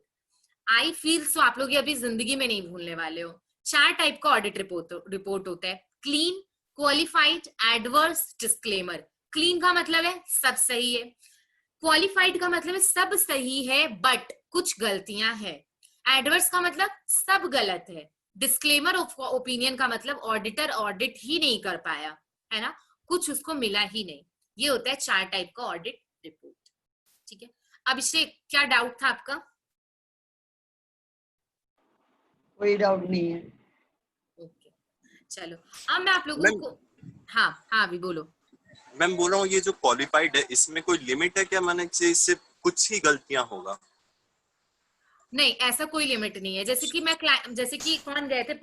आई फील सो आप लोग ये अभी जिंदगी में नहीं भूलने वाले हो। 4 टाइप का ऑडिट रिपोर्ट होता है, clean, qualified, adverse, disclaimer. Clean का मतलब है सब सही है, क्वालिफाइड का मतलब है सब सही है बट कुछ गलतियां हैं, एडवर्स का मतलब सब गलत है, डिस्क्लेमर ऑफ ओपिनियन का मतलब ऑडिटर ऑडिट ही नहीं कर पाया, है ना, कुछ उसको मिला ही नहीं। ये होता है 4 टाइप का ऑडिट रिपोर्ट, ठीक है। अभिषेक क्या डाउट था आपका? कोई डाउट नहीं है। ओके, चलो अब मैं आप लोगों को, हाँ भी बोलो। मैम बोल रहा हूँ ये जो क्वालिफाइड है इसमें कोई लिमिट है क्या? मैंने इससे कुछ ही गलतियां होगा? नहीं, ऐसा कोई लिमिट नहीं है। जैसे कि जैसे कि कौन गए थे?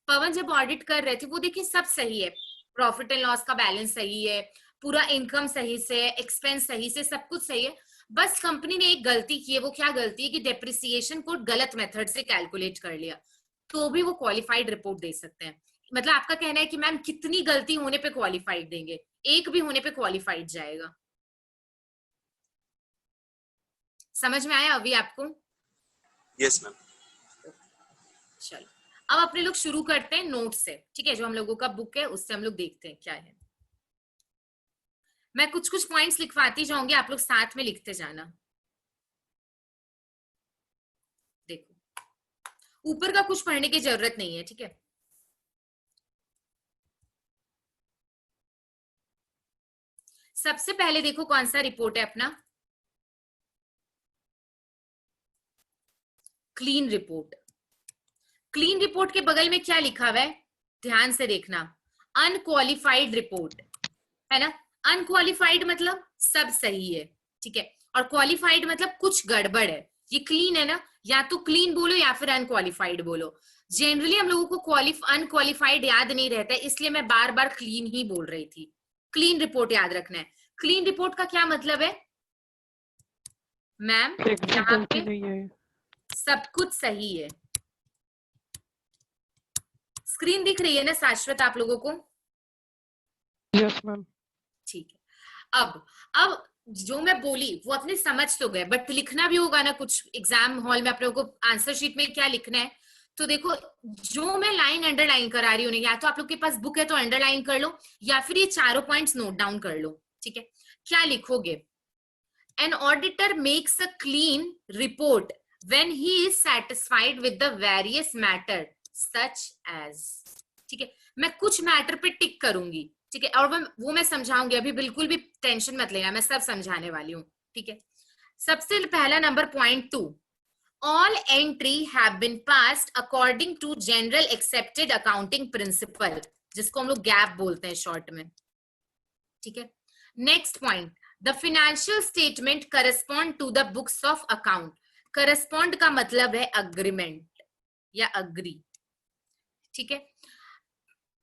पवन जब ऑडिट कर रहे थे वो देखिए सब सही है, प्रॉफिट एंड लॉस का बैलेंस सही है, पूरा इनकम सही से, एक्सपेंस सही से, सब कुछ सही है, बस कंपनी ने एक गलती की है। वो क्या गलती है कि डेप्रिसिएशन को गलत मेथड से कैलकुलेट कर लिया, तो भी वो क्वालिफाइड रिपोर्ट दे सकते हैं। मतलब आपका कहना है कि मैम कितनी गलती होने पे क्वालिफाइड देंगे? एक भी होने पे क्वालिफाइड जाएगा। समझ में आया अभी आपको? Yes ma'am. चलो अब अपने लोग शुरू करते हैं नोट से, ठीक है। जो हम लोगों का बुक है उससे हम लोग देखते हैं क्या है। मैं कुछ कुछ पॉइंट्स लिखवाती जाऊंगी, आप लोग साथ में लिखते जाना। देखो ऊपर का कुछ पढ़ने की जरूरत नहीं है, ठीक है। सबसे पहले देखो कौन सा रिपोर्ट है अपना, क्लीन रिपोर्ट। क्लीन रिपोर्ट के बगल में क्या लिखा हुआ है? ध्यान से देखना, अनक्वालिफाइड रिपोर्ट, है ना। अनक्वालिफाइड मतलब सब सही है, ठीक है, और क्वालिफाइड मतलब कुछ गड़बड़ है। ये क्लीन है ना, या तो क्लीन बोलो या फिर अनक्वालिफाइड बोलो। जनरली हम लोगों को अनक्वालिफाइड याद नहीं रहता है, इसलिए मैं बार बार क्लीन ही बोल रही थी। क्लीन रिपोर्ट याद रखना है। क्लीन रिपोर्ट का क्या मतलब है मैम? यहाँ पे नहीं है। सब कुछ सही है। स्क्रीन दिख रही है ना शाश्वत आप लोगों को? Yes ma'am. ठीक है। अब जो मैं बोली वो अपने समझ तो गए, बट लिखना भी होगा ना कुछ एग्जाम हॉल में। अपने को आंसर शीट में क्या लिखना है, तो देखो जो मैं लाइन अंडरलाइन करा रही हूँ, या तो आप लोग के पास बुक है तो अंडरलाइन कर लो, या फिर ये 4 पॉइंट्स नोट डाउन कर लो, ठीक है। क्या लिखोगे? An auditor makes a clean report when he is satisfied with the various matter such as, ठीक है। मैं कुछ मैटर पे टिक करूंगी, ठीक है, और वो मैं समझाऊंगी, अभी बिल्कुल भी टेंशन मत लेना, मैं सब समझाने वाली हूँ। ठीक है, सबसे पहला number point 2, all entry have been passed according to general accepted accounting principle, जिसको हम लोग गैप बोलते हैं शॉर्ट में। ठीक है, next point, the financial statement correspond to the books of account. Correspond का मतलब है अग्रीमेंट या अग्री। ठीक है,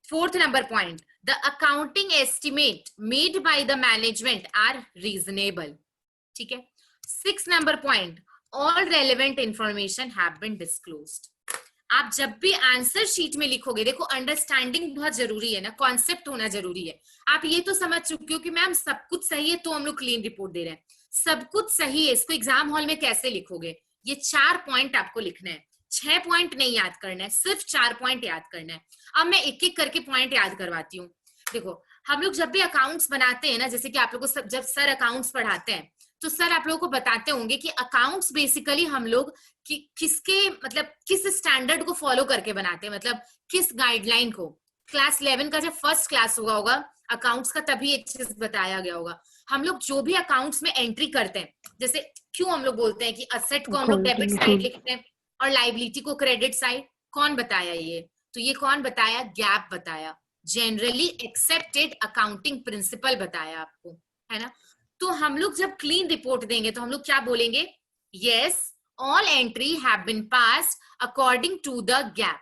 fourth number point, the accounting estimate made by the management are reasonable. ठीक है, six number point, all relevant information have been disclosed. आप जब भी आंसर शीट में लिखोगे, देखो अंडरस्टैंडिंग बहुत जरूरी है ना, कॉन्सेप्ट होना जरूरी है। आप ये तो समझ चुके हो कि मैम सब कुछ सही है तो हम लोग क्लीन रिपोर्ट दे रहे हैं, सब कुछ सही है, इसको एग्जाम हॉल में कैसे लिखोगे? ये 4 पॉइंट आपको लिखना है, 6 पॉइंट नहीं याद करना है, सिर्फ 4 पॉइंट याद करना है। अब मैं एक एक करके पॉइंट याद करवाती हूँ। देखो, हम लोग जब भी अकाउंट्स बनाते हैं ना, जैसे कि आप लोगों को जब सर अकाउंट्स पढ़ाते हैं तो सर आप लोगों को बताते होंगे कि अकाउंट्स बेसिकली हम लोग किसके मतलब किस स्टैंडर्ड को फॉलो करके बनाते हैं, मतलब किस गाइडलाइन को। क्लास 11 का जब फर्स्ट क्लास हुआ होगा अकाउंट्स का, तभी एक चीज बताया गया होगा। हम लोग जो भी अकाउंट्स में एंट्री करते हैं, जैसे क्यों हम लोग बोलते हैं कि असेट को हम लोग डेबिट साइड लिखते हैं और लाइबिलिटी को क्रेडिट साइड, कौन बताया ये? तो ये कौन बताया? गैप बताया, जनरली एक्सेप्टेड अकाउंटिंग प्रिंसिपल बताया आपको, है ना। तो हम लोग जब क्लीन रिपोर्ट देंगे तो हम लोग क्या बोलेंगे? Yes, all entry have been passed according to the GAAP.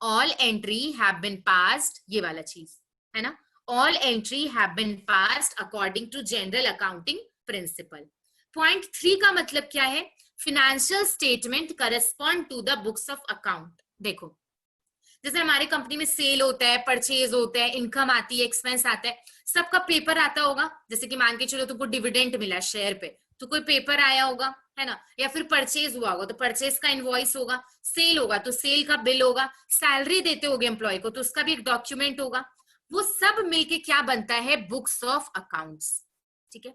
All entry have been passed, ये वाला चीज है ना, all entry have been passed according to general accounting principle. Point 3 का मतलब क्या है? Financial statement correspond to the books of account. देखो, जैसे हमारे कंपनी में सेल होता है, परचेज होता है, इनकम आती है, एक्सपेंस आता है, सबका पेपर आता होगा। जैसे कि मान के चलो तुमको डिविडेंड मिला शेयर पे, तो कोई पेपर आया होगा, है ना, या फिर परचेज हुआ होगा तो परचेज का इनवॉइस होगा, सेल होगा तो सेल का बिल होगा, सैलरी देते होगे एम्प्लॉय को तो उसका भी एक डॉक्यूमेंट होगा। वो सब मिलके क्या बनता है? Books of accounts. ठीक है,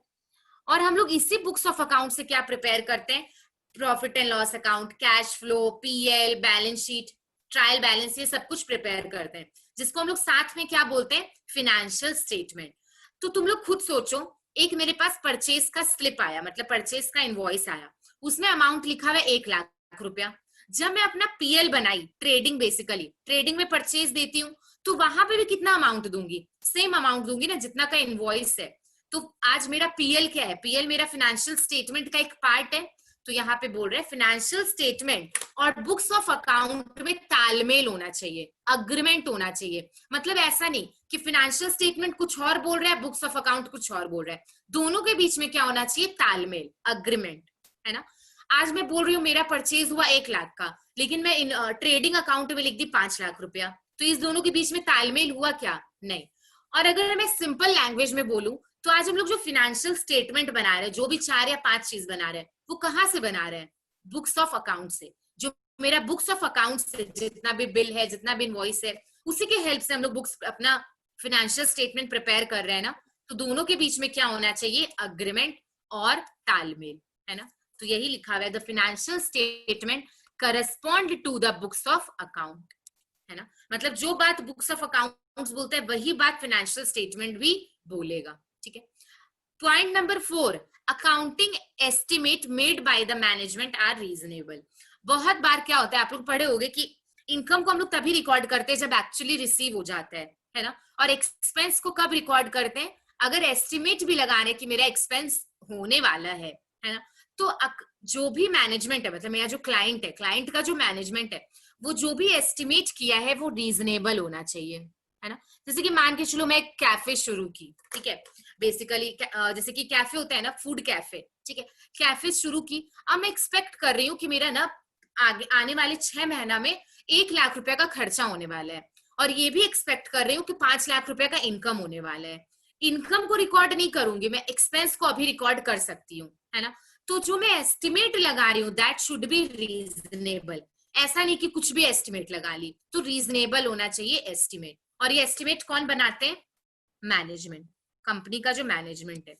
और हम लोग इसी बुक्स ऑफ अकाउंट से क्या प्रिपेयर करते हैं? Profit and loss account, cash flow, PL, balance sheet, trial balance, ये सब कुछ प्रिपेयर करते हैं, जिसको हम लोग साथ में क्या बोलते हैं? Financial statement. तो तुम लोग खुद सोचो, एक मेरे पास परचेज का स्लिप आया, मतलब परचेज का इनवॉइस आया, उसमें अमाउंट लिखा हुआ है 1 लाख रुपया। जब मैं अपना पीएल बनाई, ट्रेडिंग, बेसिकली ट्रेडिंग में परचेज देती हूँ, तो वहां पे भी कितना अमाउंट दूंगी? सेम अमाउंट दूंगी ना, जितना का इनवॉइस है। तो आज मेरा पीएल क्या है? पीएल मेरा फाइनेंशियल स्टेटमेंट का एक पार्ट है। तो यहाँ पे बोल रहे हैं फाइनेंशियल स्टेटमेंट और बुक्स ऑफ अकाउंट में तालमेल होना चाहिए, अग्रीमेंट होना चाहिए। मतलब ऐसा नहीं कि फाइनेंशियल स्टेटमेंट कुछ और बोल रहा है, बुक्स ऑफ अकाउंट कुछ और बोल रहा है, दोनों के बीच में क्या होना चाहिए? तालमेल, अग्रीमेंट, है ना। आज मैं बोल रही हूँ मेरा परचेज हुआ 1 लाख का, लेकिन मैं ट्रेडिंग अकाउंट में लिख दी 5 लाख रुपया, तो इस दोनों के बीच में तालमेल हुआ क्या? नहीं। और अगर मैं सिंपल लैंग्वेज में बोलूं तो आज हम लोग जो फाइनेंशियल स्टेटमेंट बना रहे हैं, जो भी 4 या 5 चीज बना रहे हैं, वो कहाँ से बना रहे हैं? बुक्स ऑफ अकाउंट से। जो मेरा बुक्स ऑफ अकाउंट से जितना भी बिल है, जितना भी इनवॉइस है, उसी के हेल्प से हम लोग बुक्स अपना फाइनेंशियल स्टेटमेंट प्रिपेयर कर रहे हैं ना। तो दोनों के बीच में क्या होना चाहिए? अग्रीमेंट और तालमेल, है ना। तो यही लिखा हुआ है, the financial statement correspond to the books of account, है ना। मतलब जो बात बुक्स ऑफ अकाउंट्स बोलते हैं वही बात फाइनेंशियल स्टेटमेंट भी बोलेगा। ठीक है, point number 4, accounting estimate made by the management are reasonable. बहुत बार क्या होता है, आप लोग पढ़े होंगे कि इनकम को हम लोग तभी रिकॉर्ड करते हैं जब एक्चुअली रिसीव हो जाता है ना। और एक्सपेंस को कब रिकॉर्ड करते हैं? अगर एस्टिमेट भी लगा रहे कि मेरा एक्सपेंस होने वाला है ना। तो जो भी मैनेजमेंट है, मतलब मेरा जो क्लाइंट है, क्लाइंट का जो मैनेजमेंट है, वो जो भी एस्टिमेट किया है वो रीजनेबल होना चाहिए, है ना। जैसे कि मान के चलो मैं एक कैफे शुरू की, ठीक है, बेसिकली जैसे कि कैफे होता है ना, फूड कैफे, ठीक है, कैफे शुरू की। अब मैं एक्सपेक्ट कर रही हूँ कि मेरा ना आगे आने वाले 6 महीना में 1 लाख रुपया का खर्चा होने वाला है, और ये भी एक्सपेक्ट कर रही हूँ कि 5 लाख रुपया का इनकम होने वाला है। इनकम को रिकॉर्ड नहीं करूंगी मैं, एक्सपेंस को अभी रिकॉर्ड कर सकती हूँ, है ना। तो जो मैं एस्टिमेट लगा रही हूँ दैट शुड बी रीजनेबल। ऐसा नहीं कि कुछ भी एस्टिमेट लगा ली, तो रीजनेबल होना चाहिए एस्टिमेट। और ये एस्टिमेट कौन बनाते हैं? मैनेजमेंट, कंपनी का जो मैनेजमेंट है।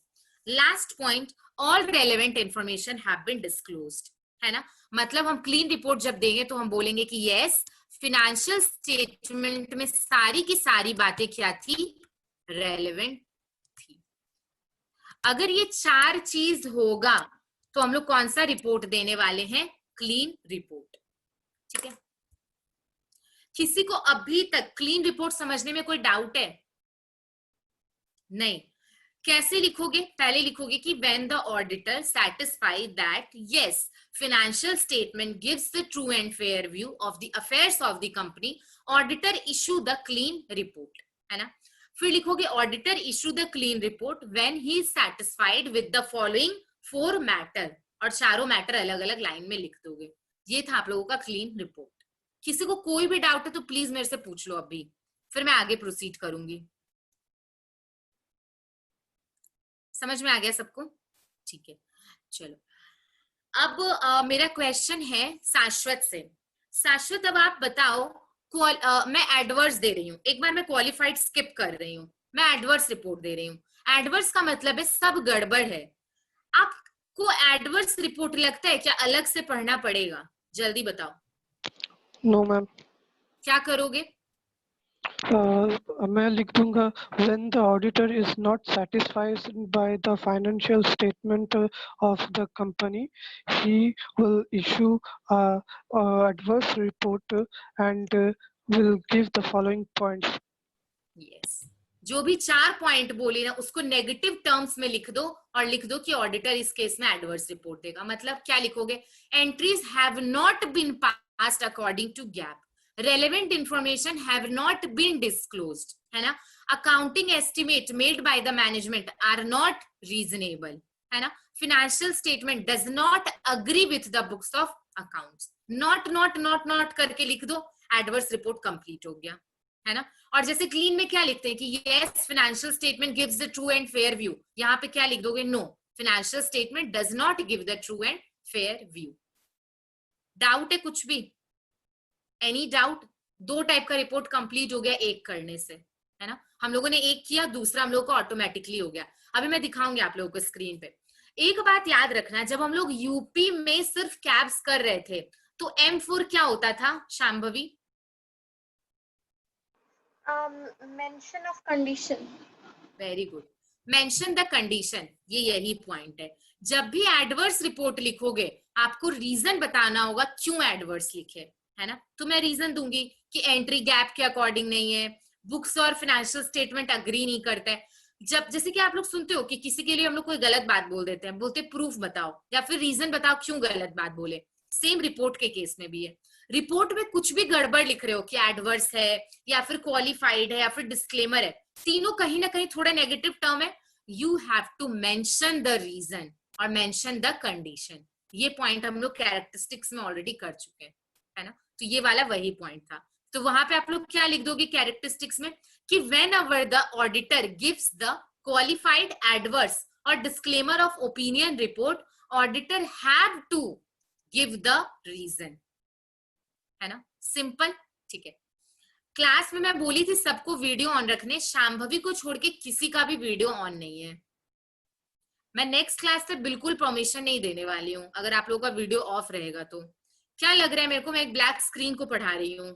Last point, all relevant information have been disclosed, है ना। मतलब हम क्लीन रिपोर्ट जब देंगे तो हम बोलेंगे कि यस, फाइनेंशियल स्टेटमेंट में सारी की सारी बातें क्या थी? रेलेवेंट थी। अगर ये 4 चीज होगा तो हम लोग कौन सा रिपोर्ट देने वाले हैं? Clean report. ठीक है, किसी को अभी तक क्लीन रिपोर्ट समझने में कोई डाउट है? नहीं। कैसे लिखोगे? पहले लिखोगे कि when the auditor satisfied that yes, financial statement gives the true and fair view of the affairs of the company, auditor issue the clean report, है ना? फिर लिखोगे auditor issue the clean report when he is satisfied with the following 4 matter, और चारों matter अलग अलग line में लिख दोगे। ये था आप लोगों का क्लीन रिपोर्ट। किसी को कोई भी डाउट है तो प्लीज मेरे से पूछ लो अभी, फिर मैं आगे प्रोसीड करूंगी। समझ में आ गया सबको? ठीक है, चलो अब मेरा क्वेश्चन है शाश्वत से। शाश्वत, अब आप बताओ, मैं एडवर्स दे रही हूँ, एक बार मैं क्वालिफाइड स्किप कर रही हूँ, मैं एडवर्स रिपोर्ट दे रही हूँ। एडवर्स का मतलब है सब गड़बड़ है। आपको एडवर्स रिपोर्ट लगता है क्या अलग से पढ़ना पड़ेगा? जल्दी बताओ। No ma'am. क्या करोगे? मैं लिख दूंगा when the auditor is not satisfied by the financial statement of the company, he will issue a adverse report and will give the following points. Yes, जो भी 4 पॉइंट बोली ना उसको नेगेटिव टर्म्स में लिख दो और लिख दो कि ऑडिटर इस केस में एडवर्स रिपोर्ट देगा। मतलब क्या लिखोगे? Entries have not been passed according to GAAP, relevant information have not been disclosed, है ना? Accounting estimate made by the management are not reasonable, है ना? Financial statement does not agree with the books of accounts. not करके लिख दो, adverse report complete हो गया, है ना? और जैसे क्लीन में क्या लिखते हैं कि yes, financial statement gives the true and fair view, यहाँ पे क्या लिख दोगे? No, financial statement does not give the true and fair view. Doubt है कुछ भी? Any doubt? 2 टाइप का रिपोर्ट कंप्लीट हो गया एक करने से, है ना? हम लोगों ने एक किया, दूसरा हम लोगों को ऑटोमेटिकली हो गया। अभी मैं दिखाऊंगी आप लोगों को स्क्रीन पे। एक बात याद रखना, जब हम लोग यूपी में सिर्फ कैब्स कर रहे थे तो M4 क्या होता था Shambhavi? Mention of condition. Very good, mention the condition. ये यही पॉइंट है। जब भी एडवर्स रिपोर्ट लिखोगे आपको रीजन बताना होगा क्यों एडवर्स लिखे, है ना? तो मैं रीजन दूंगी कि एंट्री गैप के अकॉर्डिंग नहीं है, बुक्स और फाइनेंशियल स्टेटमेंट अग्री नहीं करते हैं। जब जैसे कि आप लोग सुनते हो कि किसी के लिए हम लोग कोई गलत बात बोल देते हैं, बोलते प्रूफ बताओ या फिर रीजन बताओ क्यों गलत बात बोले। सेम रिपोर्ट के केस में भी है। रिपोर्ट में कुछ भी गड़बड़ लिख रहे हो कि एडवर्स है या फिर क्वालिफाइड है या फिर डिस्क्लेमर है, तीनों कहीं ना कहीं थोड़ा नेगेटिव टर्म है। You have to mention the reason और मेंशन द कंडीशन। ये पॉइंट हम लोग कैरेक्टरिस्टिक्स में ऑलरेडी कर चुके हैं, है ना? तो ये वाला वही पॉइंट था। तो वहां पे आप लोग क्या लिख दोगे कैरेक्टरिस्टिक्स में कि whenever the auditor gives the qualified adverse or disclaimer of opinion report, auditor have to give the reason, है ना? सिंपल, ठीक है। क्लास में मैं बोली थी सबको वीडियो ऑन रखने, शांभवी को छोड़ के किसी का भी वीडियो ऑन नहीं है। मैं नेक्स्ट क्लास से बिल्कुल परमिशन नहीं देने वाली हूँ अगर आप लोगों का वीडियो ऑफ रहेगा तो। क्या लग रहा है मेरे को मैं एक ब्लैक स्क्रीन को पढ़ा रही हूँ,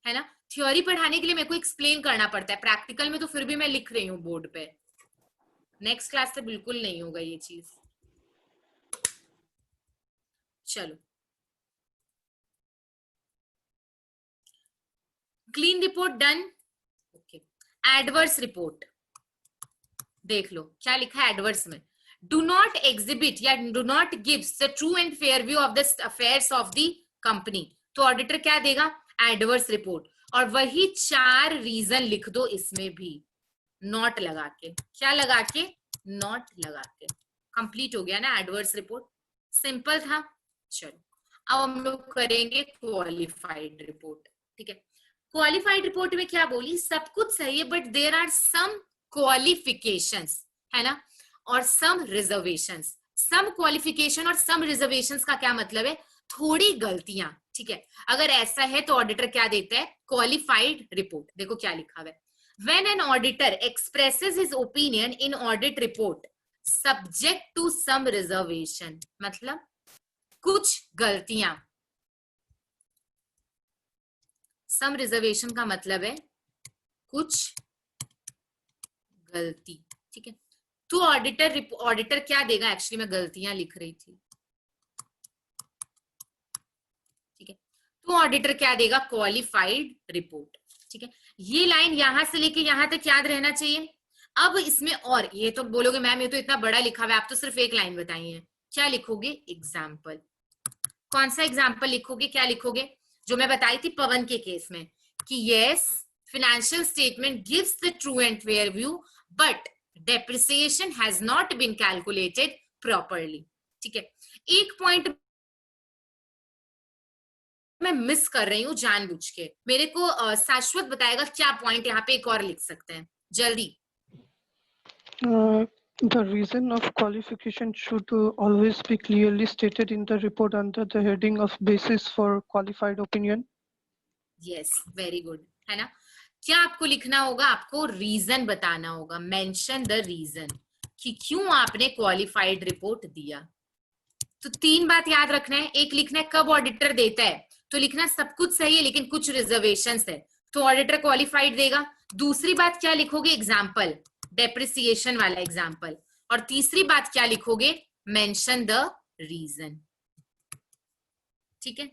है ना? थ्योरी पढ़ाने के लिए मेरे को एक्सप्लेन करना पड़ता है, प्रैक्टिकल में तो फिर भी मैं लिख रही हूँ बोर्ड पे। नेक्स्ट क्लास से बिल्कुल नहीं होगा ये चीज। चलो, clean report done. Okay, adverse report देख लो क्या लिखा है एडवर्स में। डू नॉट एग्जिबिट या do not gives the true and fair view of the affairs of the company. तो ऑडिटर क्या देगा? Adverse report. और वही 4 रीजन लिख दो इसमें भी, नॉट लगा के। क्या लगा के? नॉट लगा के। कंप्लीट हो गया ना एडवर्स रिपोर्ट। सिंपल था। चलो अब हम लोग करेंगे क्वालिफाइड रिपोर्ट, ठीक है? क्वालिफाइड रिपोर्ट में क्या बोली? सब कुछ सही है but there are some qualifications, है ना, और सम रिजर्वेशंस। सम क्वालिफिकेशन और सम रिजर्वेशंस का क्या मतलब है? थोड़ी गलतियां, ठीक है? अगर ऐसा है तो ऑडिटर क्या देता है? Qualified report. देखो क्या लिखा हुआ है, when an auditor expresses his opinion in audit report subject to some reservation, मतलब कुछ गलतियां। सम रिजर्वेशन का मतलब है कुछ गलती, ठीक है। तो ऑडिटर क्या देगा, एक्चुअली मैं गलतियां लिख रही थी, ठीक है। तो ऑडिटर क्या देगा, क्वालिफाइड रिपोर्ट, ठीक है। ये लाइन यहां से लेके यहां तक याद रहना चाहिए। अब इसमें और ये तो बोलोगे मैम ये तो इतना बड़ा लिखा हुआ है, आप तो सिर्फ एक लाइन बताई है, क्या लिखोगे, एग्जाम्पल। कौन सा एग्जाम्पल लिखोगे, क्या लिखोगे, जो मैं बताई थी पवन के केस में कि yes financial statement gives the true and fair view but depreciation has not been calculated properly, ठीक है। एक पॉइंट मैं मिस कर रही हूँ जानबूझ के, मेरे को शाश्वत बताएगा क्या पॉइंट यहाँ पे एक और लिख सकते हैं जल्दी। The reason of qualification should always be clearly stated in the report under the heading of basis for qualified opinion. Yes, very good, है ना। क्या आपको लिखना होगा, आपको रीजन बताना होगा, मेंशन द रीजन कि क्यों आपने क्वालिफाइड रिपोर्ट दिया। तो 3 बात याद रखना है, एक लिखना है कब ऑडिटर देता है, तो लिखना सब कुछ सही है लेकिन कुछ रिजर्वेशंस है, तो ऑडिटर क्वालिफाइड देगा। दूसरी बात क्या लिखोगे, एग्जाम्पल, डेप्रिसिएशन वाला एग्जाम्पल। और तीसरी बात क्या लिखोगे, मेंशन द रीजन, ठीक है,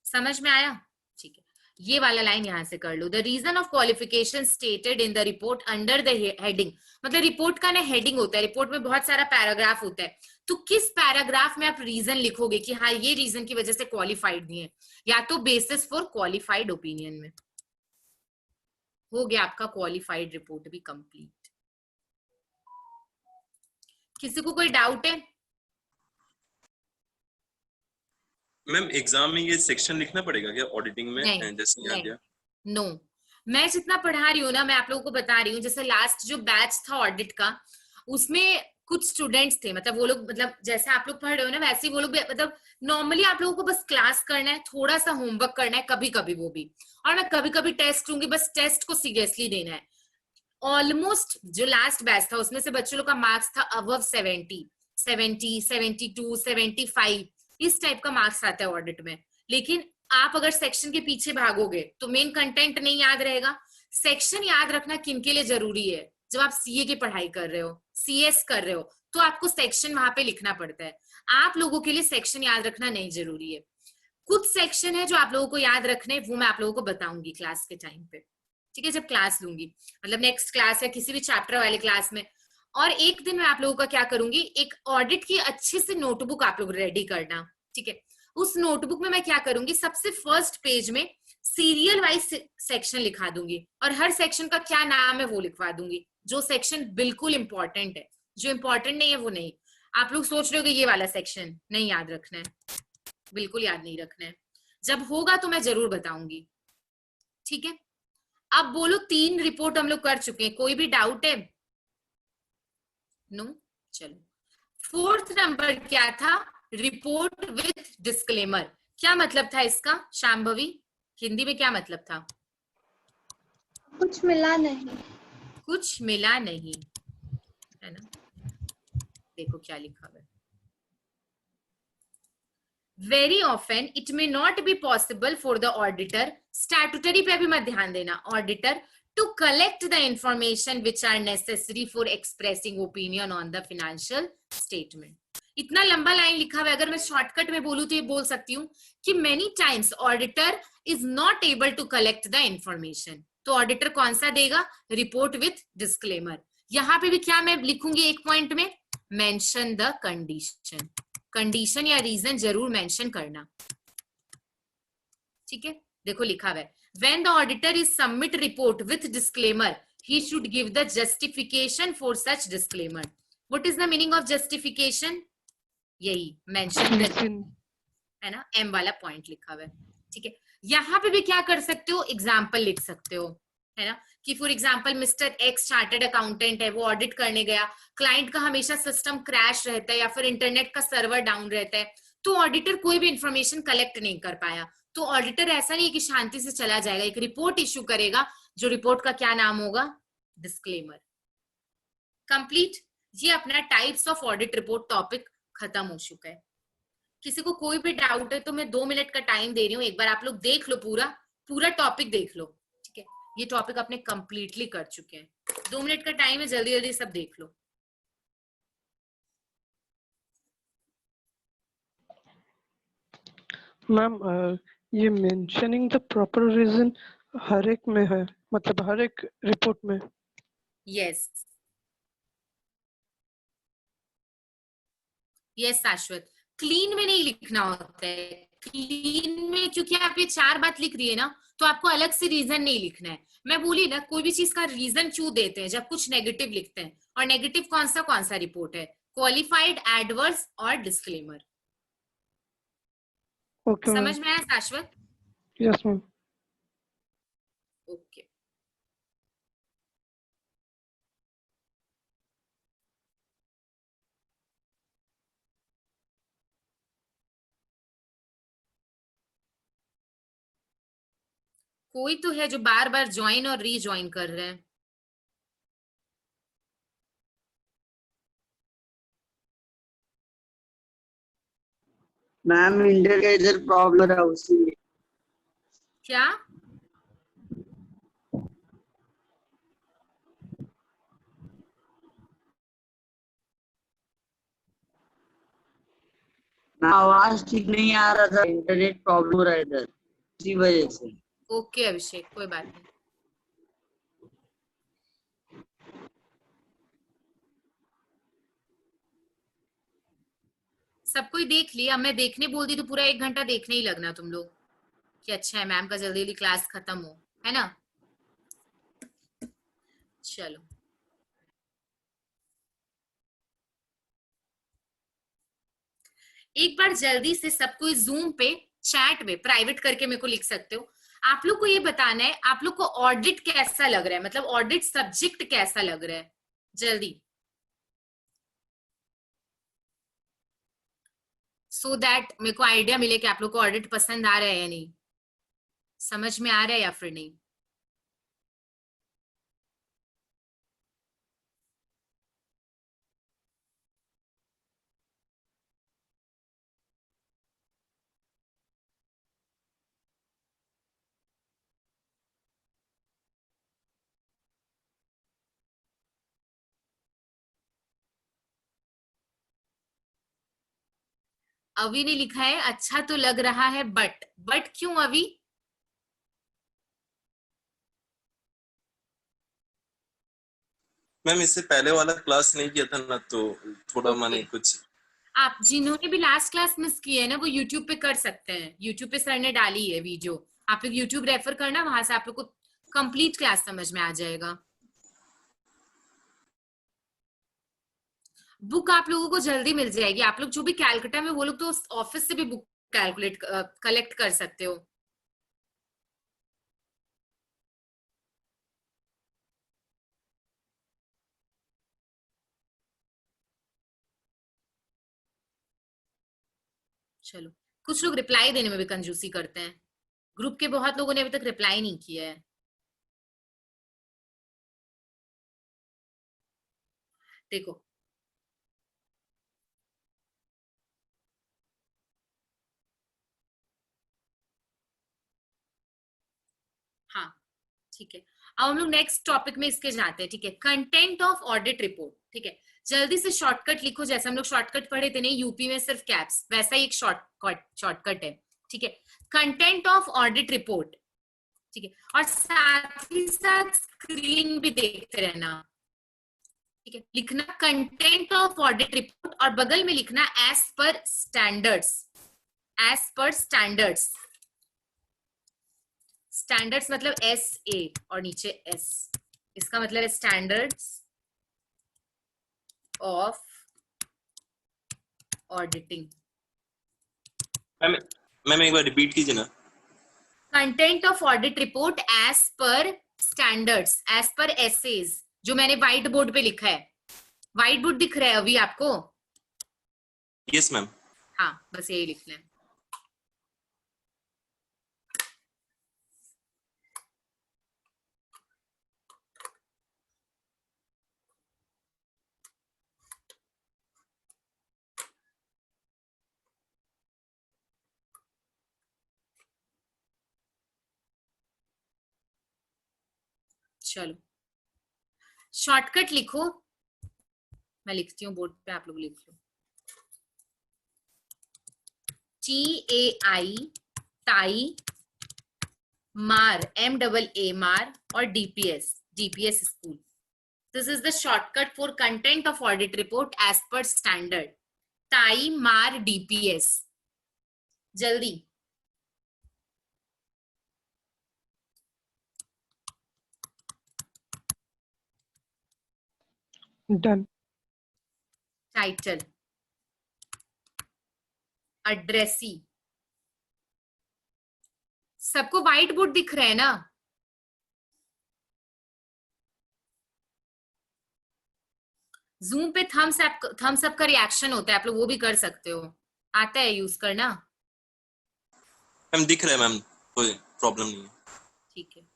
समझ में आया, ठीक है। ये वाला लाइन यहां से कर लो, the reason of qualification stated in the report under the heading, मतलब रिपोर्ट का ना हेडिंग होता है, रिपोर्ट में बहुत सारा पैराग्राफ होता है, तो किस पैराग्राफ में आप रीजन लिखोगे कि हाँ ये रीजन की वजह से क्वालिफाइड दिए, या तो बेसिस फॉर क्वालिफाइड ओपिनियन में। हो गया आपका क्वालिफाइड रिपोर्ट भी कंप्लीट। किसी को कोई डाउट है? मैम एग्जाम में ये सेक्शन लिखना पड़ेगा क्या ऑडिटिंग में? नहीं, जैसे यहाँ दिया। नो, मैं जितना पढ़ा रही हूँ ना, मैं आप लोगों को बता रही हूँ, जैसे लास्ट जो बैच था ऑडिट का, उसमें कुछ स्टूडेंट्स थे, मतलब वो लोग, मतलब जैसे आप लोग पढ़ रहे हो ना वैसे ही वो लोग भी, मतलब नॉर्मली आप लोगों को बस क्लास करना है, थोड़ा सा होमवर्क करना है कभी कभी वो भी, और मैं कभी कभी टेस्ट लूंगी, बस टेस्ट को सीरियसली देना है। ऑलमोस्ट जो लास्ट बैच था उसमें से बच्चों लोग का मार्क्स था अबव 70, 72, 75, इस टाइप का मार्क्स आता है ऑडिट में। लेकिन आप अगर सेक्शन के पीछे भागोगे तो मेन कंटेंट नहीं याद रहेगा। सेक्शन याद रखना किनके लिए जरूरी है, जब आप सीए की पढ़ाई कर रहे हो, सीएस कर रहे हो, तो आपको सेक्शन वहां पे लिखना पड़ता है। आप लोगों के लिए सेक्शन याद रखना नहीं जरूरी है। कुछ सेक्शन है जो आप लोगों को याद रखने, वो मैं आप लोगों को बताऊंगी क्लास के टाइम पे, ठीक है, जब क्लास लूंगी, मतलब नेक्स्ट क्लास या किसी भी चैप्टर वाले क्लास में। और एक दिन मैं आप लोगों का क्या करूंगी, एक ऑडिट की अच्छी से नोटबुक आप लोग रेडी करना, ठीक है। उस नोटबुक में मैं क्या करूंगी, सबसे फर्स्ट पेज में सीरियल वाइज सेक्शन लिखा दूंगी, और हर सेक्शन का क्या नाम है वो लिखवा दूंगी। जो सेक्शन बिल्कुल इंपॉर्टेंट है, जो इंपॉर्टेंट नहीं है वो नहीं। आप लोग सोच रहे हो कि ये वाला सेक्शन नहीं याद रखना है, बिल्कुल याद नहीं रखना है, जब होगा तो मैं जरूर बताऊंगी, ठीक है। अब बोलो 3 रिपोर्ट हम लोग कर चुके हैं, कोई भी डाउट है? नो, चलो 4th नंबर क्या था, रिपोर्ट विथ डिस्क्लेमर। क्या मतलब था इसका शांभवी, हिंदी में क्या मतलब था? कुछ मिला नहीं। कुछ मिला नहीं, है ना। देखो क्या लिखा हुआ है, very often it may not be possible for the auditor, statutory पे भी मत ध्यान देना, auditor to collect the information which are necessary for expressing opinion on the financial statement. इतना लंबा लाइन लिखा हुआ है, अगर मैं शॉर्टकट में बोलूं तो ये बोल सकती हूँ कि many times auditor is not able to collect the information, तो ऑडिटर कौन सा देगा, रिपोर्ट विथ डिस्क्लेमर। यहाँ पे भी क्या मैं लिखूंगी एक पॉइंट में, मेंशन द कंडीशन, कंडीशन या रीजन जरूर मेंशन करना, ठीक है। देखो लिखा हुआ है, when the auditor is submit report with disclaimer he should give the justification for such disclaimer. What is the meaning of justification? यही mention the, है ना, M वाला पॉइंट लिखा हुआ है, ठीक है। यहाँ पे भी क्या कर सकते हो, एग्जाम्पल लिख सकते हो, है ना, कि for example mister x chartered accountant है, वो ऑडिट करने गया, क्लाइंट का हमेशा सिस्टम क्रैश रहता है या फिर इंटरनेट का सर्वर डाउन रहता है, तो ऑडिटर कोई भी इंफॉर्मेशन कलेक्ट नहीं कर पाया, तो ऑडिटर ऐसा नहीं है कि शांति से चला जाएगा, एक रिपोर्ट इश्यू करेगा, जो रिपोर्ट का क्या नाम होगा, डिस्क्लेमर। कंप्लीट। ये अपना types of audit report topic खत्म हो चुका है। किसी को कोई भी डाउट है तो मैं 2 मिनट का टाइम दे रही हूँ, एक बार आप लोग देख लो, पूरा टॉपिक देख लो, ठीक है। ये टॉपिक अपने कंप्लीटली कर चुके हैं। 2 मिनट का टाइम है, जल्दी जल्दी सब देख लो। मैम ये मेंशनिंग द प्रॉपर रीजन हर एक में है, मतलब हर एक रिपोर्ट में। यस यस शाश्वत, क्लीन में नहीं लिखना होता है। क्लीन में क्योंकि आप ये 4 बात लिख रही है ना, तो आपको अलग से रीजन नहीं लिखना है। मैं बोली ना, कोई भी चीज का रीजन क्यों देते हैं जब कुछ नेगेटिव लिखते हैं, और नेगेटिव कौन सा रिपोर्ट है, क्वालिफाइड, एडवर्स और डिस्क्लेमर। Okay ma'am. समझ में आया शाश्वत? Yes ma'am. ओके कोई तो है जो बार बार ज्वाइन और रीज्वाइन कर रहे हैं। मैम इंटर का इधर प्रॉब्लम है उसी में। क्या? आवाज ठीक नहीं आ रहा था, इंटरनेट प्रॉब्लम हो रहा है इधर, इसी वजह से। ओके अभिषेक, कोई बात नहीं। सब कोई देख लिया, मैं देखने बोल दी तो पूरा 1 घंटा देखने ही लगना तुम लोग कि अच्छा है मैम का जल्दी जल्दी क्लास खत्म हो, है ना? चलो एक बार जल्दी से सब कोई जूम पे चैट में प्राइवेट करके मेरे को लिख सकते हो। आप लोग को ये बताना है आप लोग को ऑडिट कैसा लग रहा है, मतलब ऑडिट सब्जेक्ट कैसा लग रहा है, जल्दी, सो दैट मेरे को आइडिया मिले कि आप लोग को ऑडिट पसंद आ रहा है या नहीं, समझ में आ रहा है या फिर नहीं। अवि ने लिखा है अच्छा तो लग रहा है बट क्यों अवि? मैम इससे पहले वाला क्लास नहीं किया था ना, तो थोड़ा ओके, मैंने कुछ। आप जिन्होंने भी लास्ट क्लास मिस की है ना वो यूट्यूब पे कर सकते हैं, यूट्यूब पे सर ने डाली है वीडियो, आप लोग यूट्यूब रेफर करना, वहां से आप लोग को कंप्लीट क्लास समझ में आ जाएगा। बुक आप लोगों को जल्दी मिल जाएगी, आप लोग जो भी कैलकाटा में, वो लोग तो ऑफिस से भी बुक कैलकुलेट कलेक्ट कर सकते हो। चलो, कुछ लोग रिप्लाई देने में भी कंजूसी करते हैं, ग्रुप के बहुत लोगों ने अभी तक रिप्लाई नहीं किया है। देखो हाँ ठीक है, अब हम लोग नेक्स्ट टॉपिक में इसके जाते हैं। ठीक है, कंटेंट ऑफ ऑडिट रिपोर्ट। ठीक है, जल्दी से शॉर्टकट लिखो, जैसे हम लोग शॉर्टकट पढ़े थे नहीं यूपी में सिर्फ कैप्स, वैसा ही एक शॉर्टकट है। ठीक है, कंटेंट ऑफ ऑडिट रिपोर्ट। ठीक है, और साथ ही साथ स्क्रीन भी देखते रहना। ठीक है, लिखना कंटेंट ऑफ ऑडिट रिपोर्ट और बगल में लिखना as per standards, as per standards. Standards मतलब एस ए और नीचे एस, इसका मतलब है standards of auditing. Ma'am ma'am एक बार रिपीट कीजिए ना। Content of audit report as per standards, as per SAs, जो मैंने व्हाइट बोर्ड पे लिखा है। व्हाइट बोर्ड दिख रहा है अभी आपको? Yes ma'am. हाँ बस यही लिखना है। चलो शॉर्टकट लिखो, मैं लिखती हूँ बोर्ड पे, आप लोग लिख लो। TAI टाई, मार MAA मार, और DPS school. This is the shortcut for content of audit report as per standard. Tie मार DPS। जल्दी Done. Title, addressee. सबको व्हाइट बोर्ड दिख रहा है ना? जूम पे थम्स अप का रिएक्शन होता है, आप लोग वो भी कर सकते हो, आता है यूज करना? मैम दिख रहा है मैम, कोई प्रॉब्लम नहीं है। ठीक है,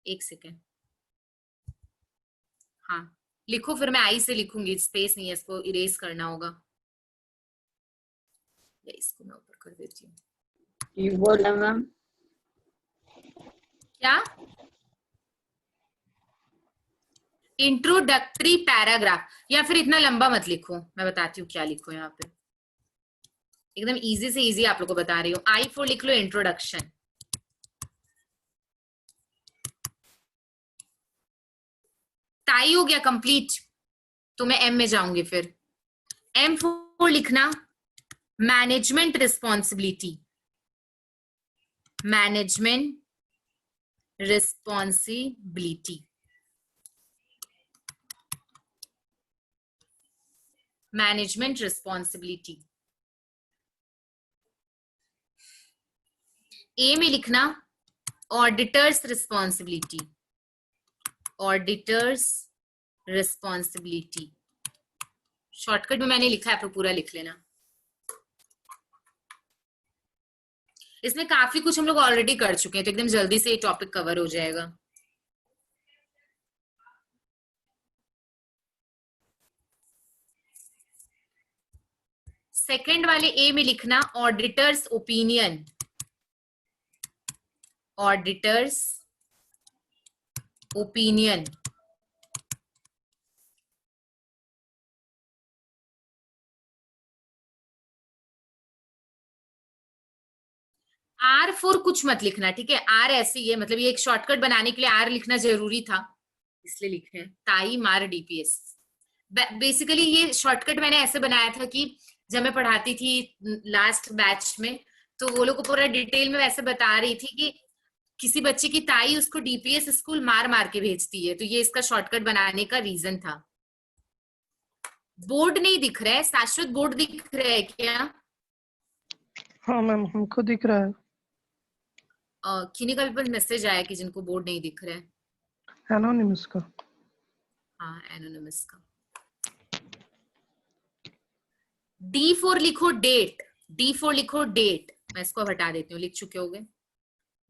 एक सेकेंड। हाँ लिखो, फिर मैं आई से लिखूंगी, स्पेस नहीं है, इसको इरेज करना होगा। इसको मैं ऊपर कर देती हूँ। ये बोला मैम, क्या? इंट्रोडक्टरी पैराग्राफ, या फिर इतना लंबा मत लिखो, मैं बताती हूँ क्या लिखो यहाँ पे। एकदम इजी से इजी आप लोग को बता रही हूँ। I4 लिख लो, इंट्रोडक्शन। टाई हो गया कंप्लीट, तो मैं M में जाऊंगी। फिर M4 लिखना, management responsibility. Management responsibility, management responsibility. A में लिखना, auditors responsibility. Auditors responsibility. Shortcut में मैंने लिखा है, आप लोग पूरा लिख लेना। इसमें काफी कुछ हम लोग ऑलरेडी कर चुके हैं, तो एकदम जल्दी से ये टॉपिक कवर हो जाएगा। सेकंड वाले ए में लिखना, auditors opinion. Auditors opinion. R4 कुछ मत लिखना, ठीक है? R ऐसे ही है, मतलब ये एक शॉर्टकट बनाने के लिए R लिखना जरूरी था, इसलिए लिखे हैं। ताई मार DPS। बेसिकली ये शॉर्टकट मैंने ऐसे बनाया था कि जब मैं पढ़ाती थी लास्ट बैच में, तो वो लोग को पूरा डिटेल में वैसे बता रही थी कि किसी बच्चे की ताई उसको DPS स्कूल मार मार के भेजती है, तो ये इसका शॉर्टकट बनाने का रीजन था। बोर्ड नहीं दिख रहा है, शाश्वत बोर्ड दिख रहा है क्या? हाँ मैम, हमको दिख रहा है। किन्हीं का भी मैसेज आया कि जिनको बोर्ड नहीं दिख रहा है। एनोनिमस का। हाँ एनोनिमस का। D4 लिखो, डेट। D4 लिखो, डेट। मैं इसको हटा देती हूँ, लिख चुके होगे।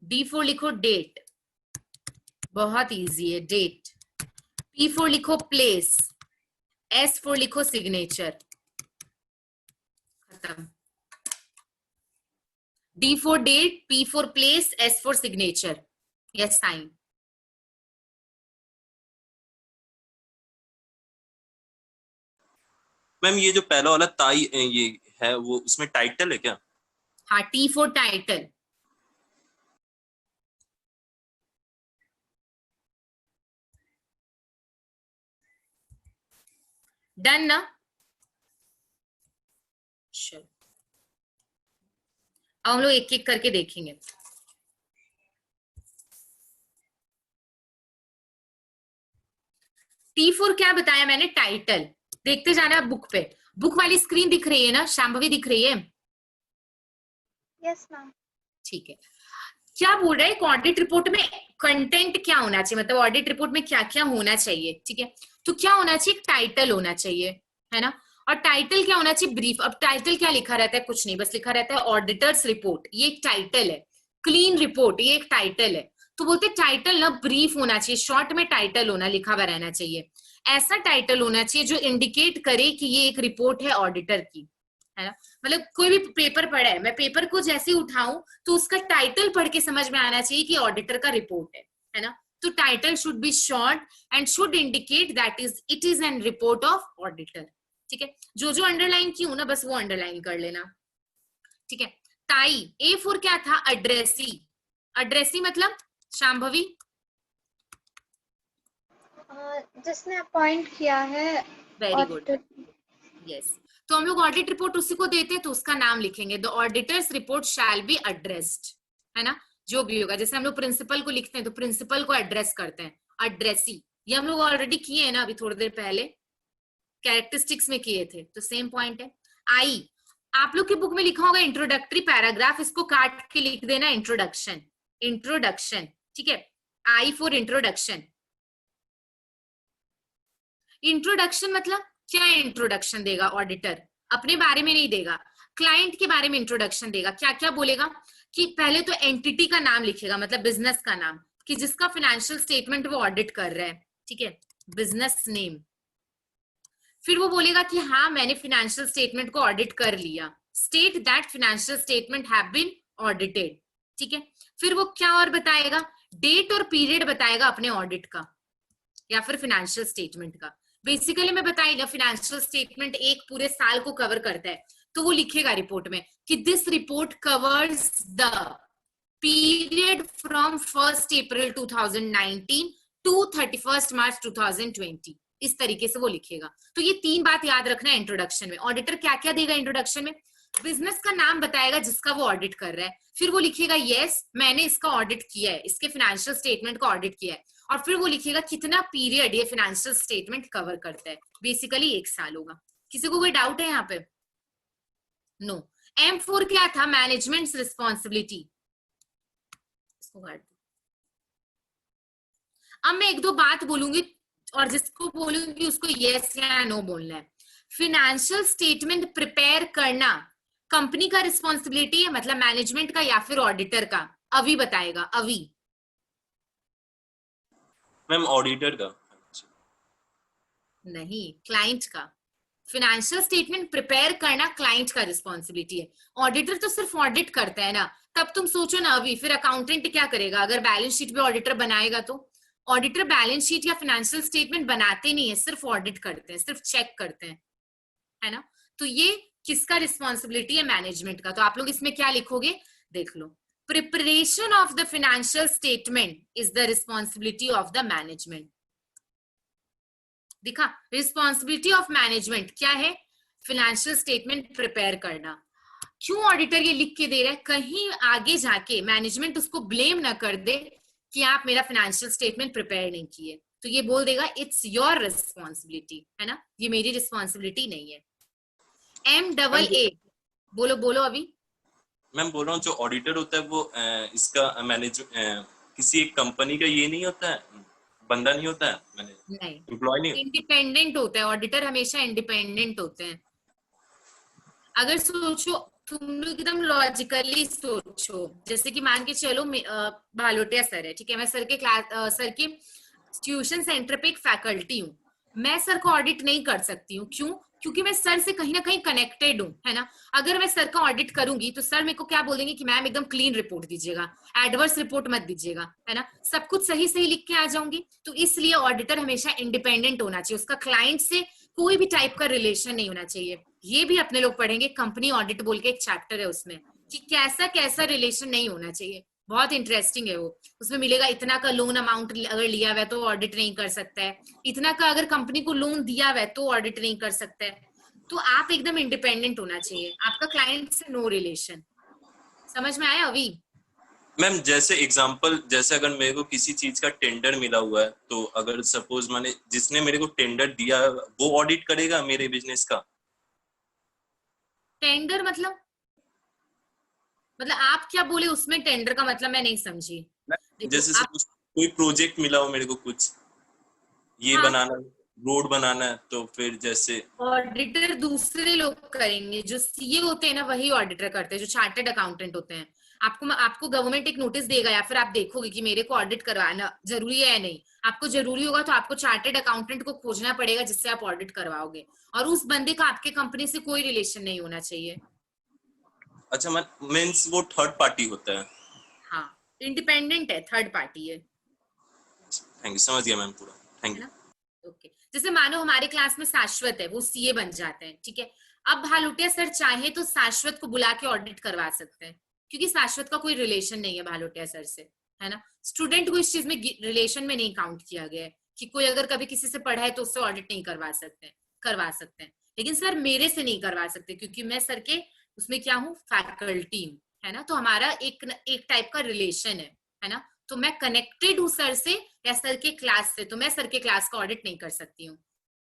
D4 लिखो, डेट, बहुत इजी है, डेट। P4 लिखो, प्लेस। S4 लिखो, सिग्नेचर। खत्म। D4 date, P4 place, S4 signature या साइन। मैम ये जो पहला वाला ताई ये है, वो उसमें टाइटल है क्या? हाँ, T4 टाइटल। डन ना? चलो अब हम लोग एक एक करके देखेंगे। T4 क्या बताया मैंने? टाइटल। देखते जाना बुक पे। बुक वाली स्क्रीन दिख रही है ना? शांभवी दिख रही है? Yes ma'am. ठीक है। क्या बोल रहा है, ऑडिट रिपोर्ट में कंटेंट क्या होना चाहिए, मतलब ऑडिट रिपोर्ट में क्या क्या होना चाहिए, ठीक है? तो क्या होना चाहिए? टाइटल होना चाहिए, है ना? और टाइटल क्या होना चाहिए? ब्रीफ। अब टाइटल क्या लिखा रहता है? कुछ नहीं, बस लिखा रहता है ऑडिटर्स रिपोर्ट, ये एक टाइटल है। क्लीन रिपोर्ट, ये एक टाइटल है। तो बोलते टाइटल ना ब्रीफ होना चाहिए, शॉर्ट में टाइटल होना, लिखा हुआ रहना चाहिए। ऐसा टाइटल होना चाहिए जो इंडिकेट करे कि ये एक रिपोर्ट है ऑडिटर की, है ना? मतलब कोई भी पेपर पढ़ा है, मैं पेपर को जैसे उठाऊं तो उसका टाइटल पढ़ के समझ में आना चाहिए कि ऑडिटर का रिपोर्ट है ना? तो title should be short and should indicate that it is an report of auditor. ठीक है, जो अंडरलाइन की हूं ना बस वो अंडरलाइन कर लेना। ठीक है, ताई A4 क्या था? अड्रेसी। अड्रेसी मतलब शांभवी जिसने अपॉइंट किया है वेरी गुड, auditor। यस। तो हम लोग ऑडिट रिपोर्ट उसी को देते हैं तो उसका नाम लिखेंगे, the auditors report shall be addressed, है ना, जो भी होगा। जैसे हम लोग प्रिंसिपल को लिखते हैं तो प्रिंसिपल को एड्रेस करते हैं, अड्रेसी। ये हम लोग ऑलरेडी किए हैं ना अभी थोड़ी देर पहले, कैरेक्टरिस्टिक्स में किए थे, तो सेम पॉइंट है। आई, आप लोग की बुक में लिखा होगा इंट्रोडक्टरी पैराग्राफ, इसको काट के लिख देना इंट्रोडक्शन। इंट्रोडक्शन, ठीक है, आई फॉर इंट्रोडक्शन। इंट्रोडक्शन मतलब क्या इंट्रोडक्शन देगा ऑडिटर? अपने बारे में नहीं देगा, क्लाइंट के बारे में इंट्रोडक्शन देगा। क्या क्या बोलेगा कि पहले तो एंटिटी का नाम लिखेगा, मतलब बिजनेस का नाम, कि जिसका फाइनेंशियल स्टेटमेंट वो ऑडिट कर रहा है, ठीक है, बिजनेस नेम। फिर वो बोलेगा कि हाँ मैंने फाइनेंशियल स्टेटमेंट को ऑडिट कर लिया, state that financial statement have been audited. ठीक है, फिर वो क्या और बताएगा? डेट और पीरियड बताएगा अपने ऑडिट का या फिर फाइनेंशियल स्टेटमेंट का। बेसिकली मैं बताई फाइनेंशियल स्टेटमेंट एक पूरे साल को कवर करता है, तो वो लिखेगा रिपोर्ट में कि this report covers the period from 1 April 2019 to 31 March 2020। इस तरीके से वो लिखेगा। तो ये 3 बात याद रखना है इंट्रोडक्शन में। ऑडिटर क्या क्या देगा इंट्रोडक्शन में? बिजनेस का नाम बताएगा जिसका वो ऑडिट कर रहा है, फिर वो लिखेगा यस मैंने इसका ऑडिट किया है, इसके फाइनेंशियल स्टेटमेंट का ऑडिट किया है, और फिर वो लिखेगा कितना पीरियड ये फाइनेंशियल स्टेटमेंट कवर करता है। बेसिकली 1 साल होगा। किसी को कोई डाउट है यहाँ पे? नो। M4 क्या था? Management responsibility. अब मैं 1-2 बात बोलूंगी और जिसको बोलूंगी उसको यस या नो बोलना है। फाइनेंशियल स्टेटमेंट प्रिपेयर करना कंपनी का रिस्पॉन्सिबिलिटी है, मतलब मैनेजमेंट का या फिर ऑडिटर का? अभी बताएगा, अभी। मैम ऑडिटर का नहीं, क्लाइंट का। फाइनेंशियल स्टेटमेंट प्रिपेयर करना क्लाइंट का रिस्पॉन्सिबिलिटी है, ऑडिटर तो सिर्फ ऑडिट करता है ना। तब तुम सोचो ना अभी, फिर अकाउंटेंट क्या करेगा? अगर बैलेंस शीट भी ऑडिटर बनाएगा तो ऑडिटर बैलेंस शीट या फाइनेंशियल स्टेटमेंट बनाते नहीं है, सिर्फ ऑडिट करते हैं, सिर्फ चेक करते हैं, है ना। तो ये किसका रिस्पॉन्सिबिलिटी है? मैनेजमेंट का। तो आप लोग इसमें क्या लिखोगे? देख लो, preparation of the financial statement is the responsibility of the management. दिखा, रिस्पॉन्सिबिलिटी ऑफ मैनेजमेंट क्या है? फाइनेंशियल स्टेटमेंट प्रिपेयर करना। क्यों ऑडिटर ये लिख के दे रहा है? कहीं आगे जाके मैनेजमेंट उसको ब्लेम ना कर दे कि आप मेरा फाइनेंशियल स्टेटमेंट प्रिपेयर नहीं किए, तो ये बोल देगा इट्स योर रिस्पॉन्सिबिलिटी, है ना, ये मेरी रिस्पॉन्सिबिलिटी नहीं है। MAA, बोलो बोलो अभी। मैम बोल रहा हूँ जो ऑडिटर होता है वो इसका मैनेज किसी एक कंपनी का ये नहीं होता है, बंदा नहीं होता है, मैंने नहीं, एम्प्लॉय नहीं। इंडिपेंडेंट होता है ऑडिटर, हमेशा इंडिपेंडेंट होते हैं। अगर सोचो तुम लोग एकदम लॉजिकली सोचो, जैसे कि मान के चलो भालोटिया सर है, ठीक है, मैं सर के ट्यूशन सेंटर पे एक फैकल्टी हूँ, मैं सर को ऑडिट नहीं कर सकती हूँ। क्यों? क्योंकि मैं सर से कहीं ना कहीं कनेक्टेड हूँ, है ना। अगर मैं सर का ऑडिट करूंगी तो सर मेरे को क्या बोलेंगे कि मैम एकदम क्लीन रिपोर्ट दीजिएगा, एडवर्स रिपोर्ट मत दीजिएगा, है ना, सब कुछ सही सही लिख के आ जाऊंगी। तो इसलिए ऑडिटर हमेशा इंडिपेंडेंट होना चाहिए, उसका क्लाइंट से कोई भी टाइप का रिलेशन नहीं होना चाहिए। ये भी अपने लोग पढ़ेंगे, कंपनी ऑडिट बोल के एक चैप्टर है उसमें, कि कैसा कैसा रिलेशन नहीं होना चाहिए। बहुत इंटरेस्टिंग है वो, उसमें मिलेगा इतना का लोन अमाउंट अगर लिया हुआ है तो ऑडिट नहीं कर सकता है, इतना का अगर कंपनी को लोन दिया हुआ है तो ऑडिट नहीं कर सकता है। तो आप एकदम इंडिपेंडेंट होना चाहिए, आपका क्लाइंट से नो रिलेशन। समझ में आया अभी? मैम जैसे एग्जांपल, जैसे अगर मेरे को किसी चीज का टेंडर मिला हुआ है, तो अगर सपोज मैंने जिसने मेरे को टेंडर दिया है वो ऑडिट करेगा मेरे बिजनेस का? टेंडर मतलब आप क्या बोले उसमें? टेंडर का मतलब मैं नहीं समझी। जैसे सपोज कोई प्रोजेक्ट मिला हो मेरे को, कुछ ये हाँ, बनाना, रोड बनाना है, तो फिर जैसे ऑडिटर दूसरे लोग करेंगे, जो सीए होते हैं ना वही ऑडिटर करते हैं, जो चार्टर्ड अकाउंटेंट होते हैं। आपको गवर्नमेंट एक नोटिस देगा या फिर आप देखोगे कि मेरे को ऑडिट करवाना जरूरी है या नहीं। आपको जरूरी होगा तो आपको चार्टर्ड अकाउंटेंट को खोजना पड़ेगा जिससे आप ऑडिट करवाओगे, और उस बंदे का आपके कंपनी से कोई रिलेशन नहीं होना चाहिए। अच्छा मीन्स वो थर्ड पार्टी होता है? हाँ, इंडिपेंडेंट है, थर्ड पार्टी है। थैंक यू, समझ गया मैम पूरा, थैंक यू। ओके जैसे मानो हमारे क्लास में शाश्वत है, वो सीए बन जाते हैं, ठीक है। अब भालुटिया सर चाहे तो शाश्वत को बुला के ऑडिट करवा सकते हैं, क्योंकि शाश्वत का कोई रिलेशन नहीं है भालुटिया सर से, है ना। स्टूडेंट को इस चीज में रिलेशन में नहीं काउंट किया गया है कि कोई अगर कभी किसी से पढ़ा है तो उससे ऑडिट नहीं करवा सकते हैं। लेकिन सर मेरे से नहीं करवा सकते, क्योंकि मैं सर के उसमें क्या हूँ, फैकल्टी हूँ, है ना। तो हमारा एक टाइप का रिलेशन है ना। तो मैं कनेक्टेड हूँ सर से या सर के क्लास से, तो मैं सर के क्लास का ऑडिट नहीं कर सकती हूँ।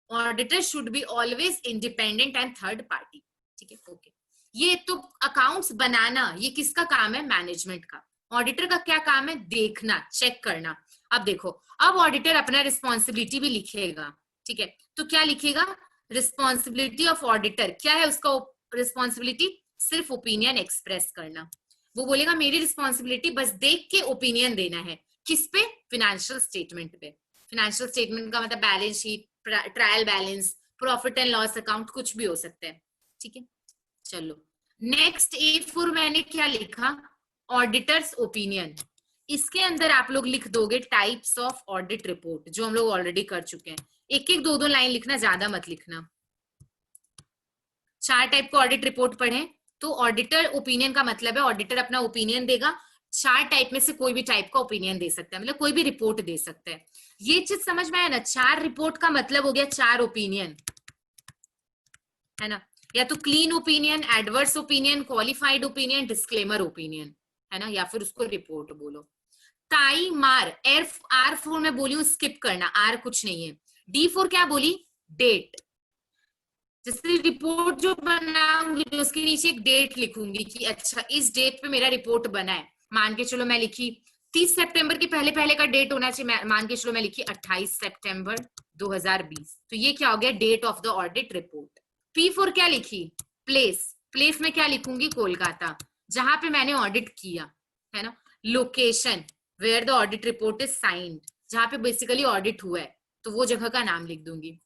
Auditor should be always independent and third party, ठीक है। ओके ये तो अकाउंट्स बनाना, ये किसका काम है, मैनेजमेंट का। ऑडिटर का क्या काम है, देखना, चेक करना। अब देखो, अब ऑडिटर अपना रिस्पॉन्सिबिलिटी भी लिखेगा, ठीक है। तो क्या लिखेगा, रिस्पॉन्सिबिलिटी ऑफ ऑडिटर क्या है, उसका रिस्पॉन्सिबिलिटी सिर्फ ओपिनियन एक्सप्रेस करना। वो बोलेगा मेरी रिस्पॉन्सिबिलिटी बस देख के ओपिनियन देना है, किस पे, फिनेंशियल स्टेटमेंट पे। फिनेंशियल स्टेटमेंट का मतलब balance sheet, trial balance, profit and loss account, कुछ भी हो सकता है, ठीक है। चलो नेक्स्ट A4 मैंने क्या लिखा, ऑडिटर्स ओपिनियन। इसके अंदर आप लोग लिख दोगे टाइप्स ऑफ ऑडिट रिपोर्ट, जो हम लोग ऑलरेडी कर चुके हैं। एक एक दो लाइन लिखना, ज्यादा मत लिखना। 4 टाइप का ऑडिट रिपोर्ट पढ़े, तो ऑडिटर ओपिनियन का मतलब है ऑडिटर अपना ओपिनियन देगा। 4 टाइप में से कोई भी टाइप का ओपिनियन दे सकता है, मतलब कोई भी रिपोर्ट दे सकता है। ये चीज समझ में आया ना, 4 रिपोर्ट का मतलब हो गया 4 ओपिनियन, है ना। या तो clean opinion, adverse opinion, qualified opinion, disclaimer opinion, है ना, या फिर उसको रिपोर्ट बोलो। ताई मार, R4 में बोली हूं स्किप करना, आर कुछ नहीं है। D4 क्या बोली, डेट। जैसे रिपोर्ट जो बनाऊंगी उसके नीचे एक डेट लिखूंगी कि अच्छा इस डेट पे मेरा रिपोर्ट बना है। मान के चलो मैं लिखी 30 सितंबर के पहले पहले का डेट होना चाहिए, मान के चलो मैं लिखी 28 सितंबर 2020, तो ये क्या हो गया, date of the audit report. P4 क्या लिखी, प्लेस में क्या लिखूंगी, कोलकाता, जहां पे मैंने ऑडिट किया, है ना। Location, where the audit report is signed, जहां पे बेसिकली ऑडिट हुआ है, तो वो जगह का नाम लिख दूंगी,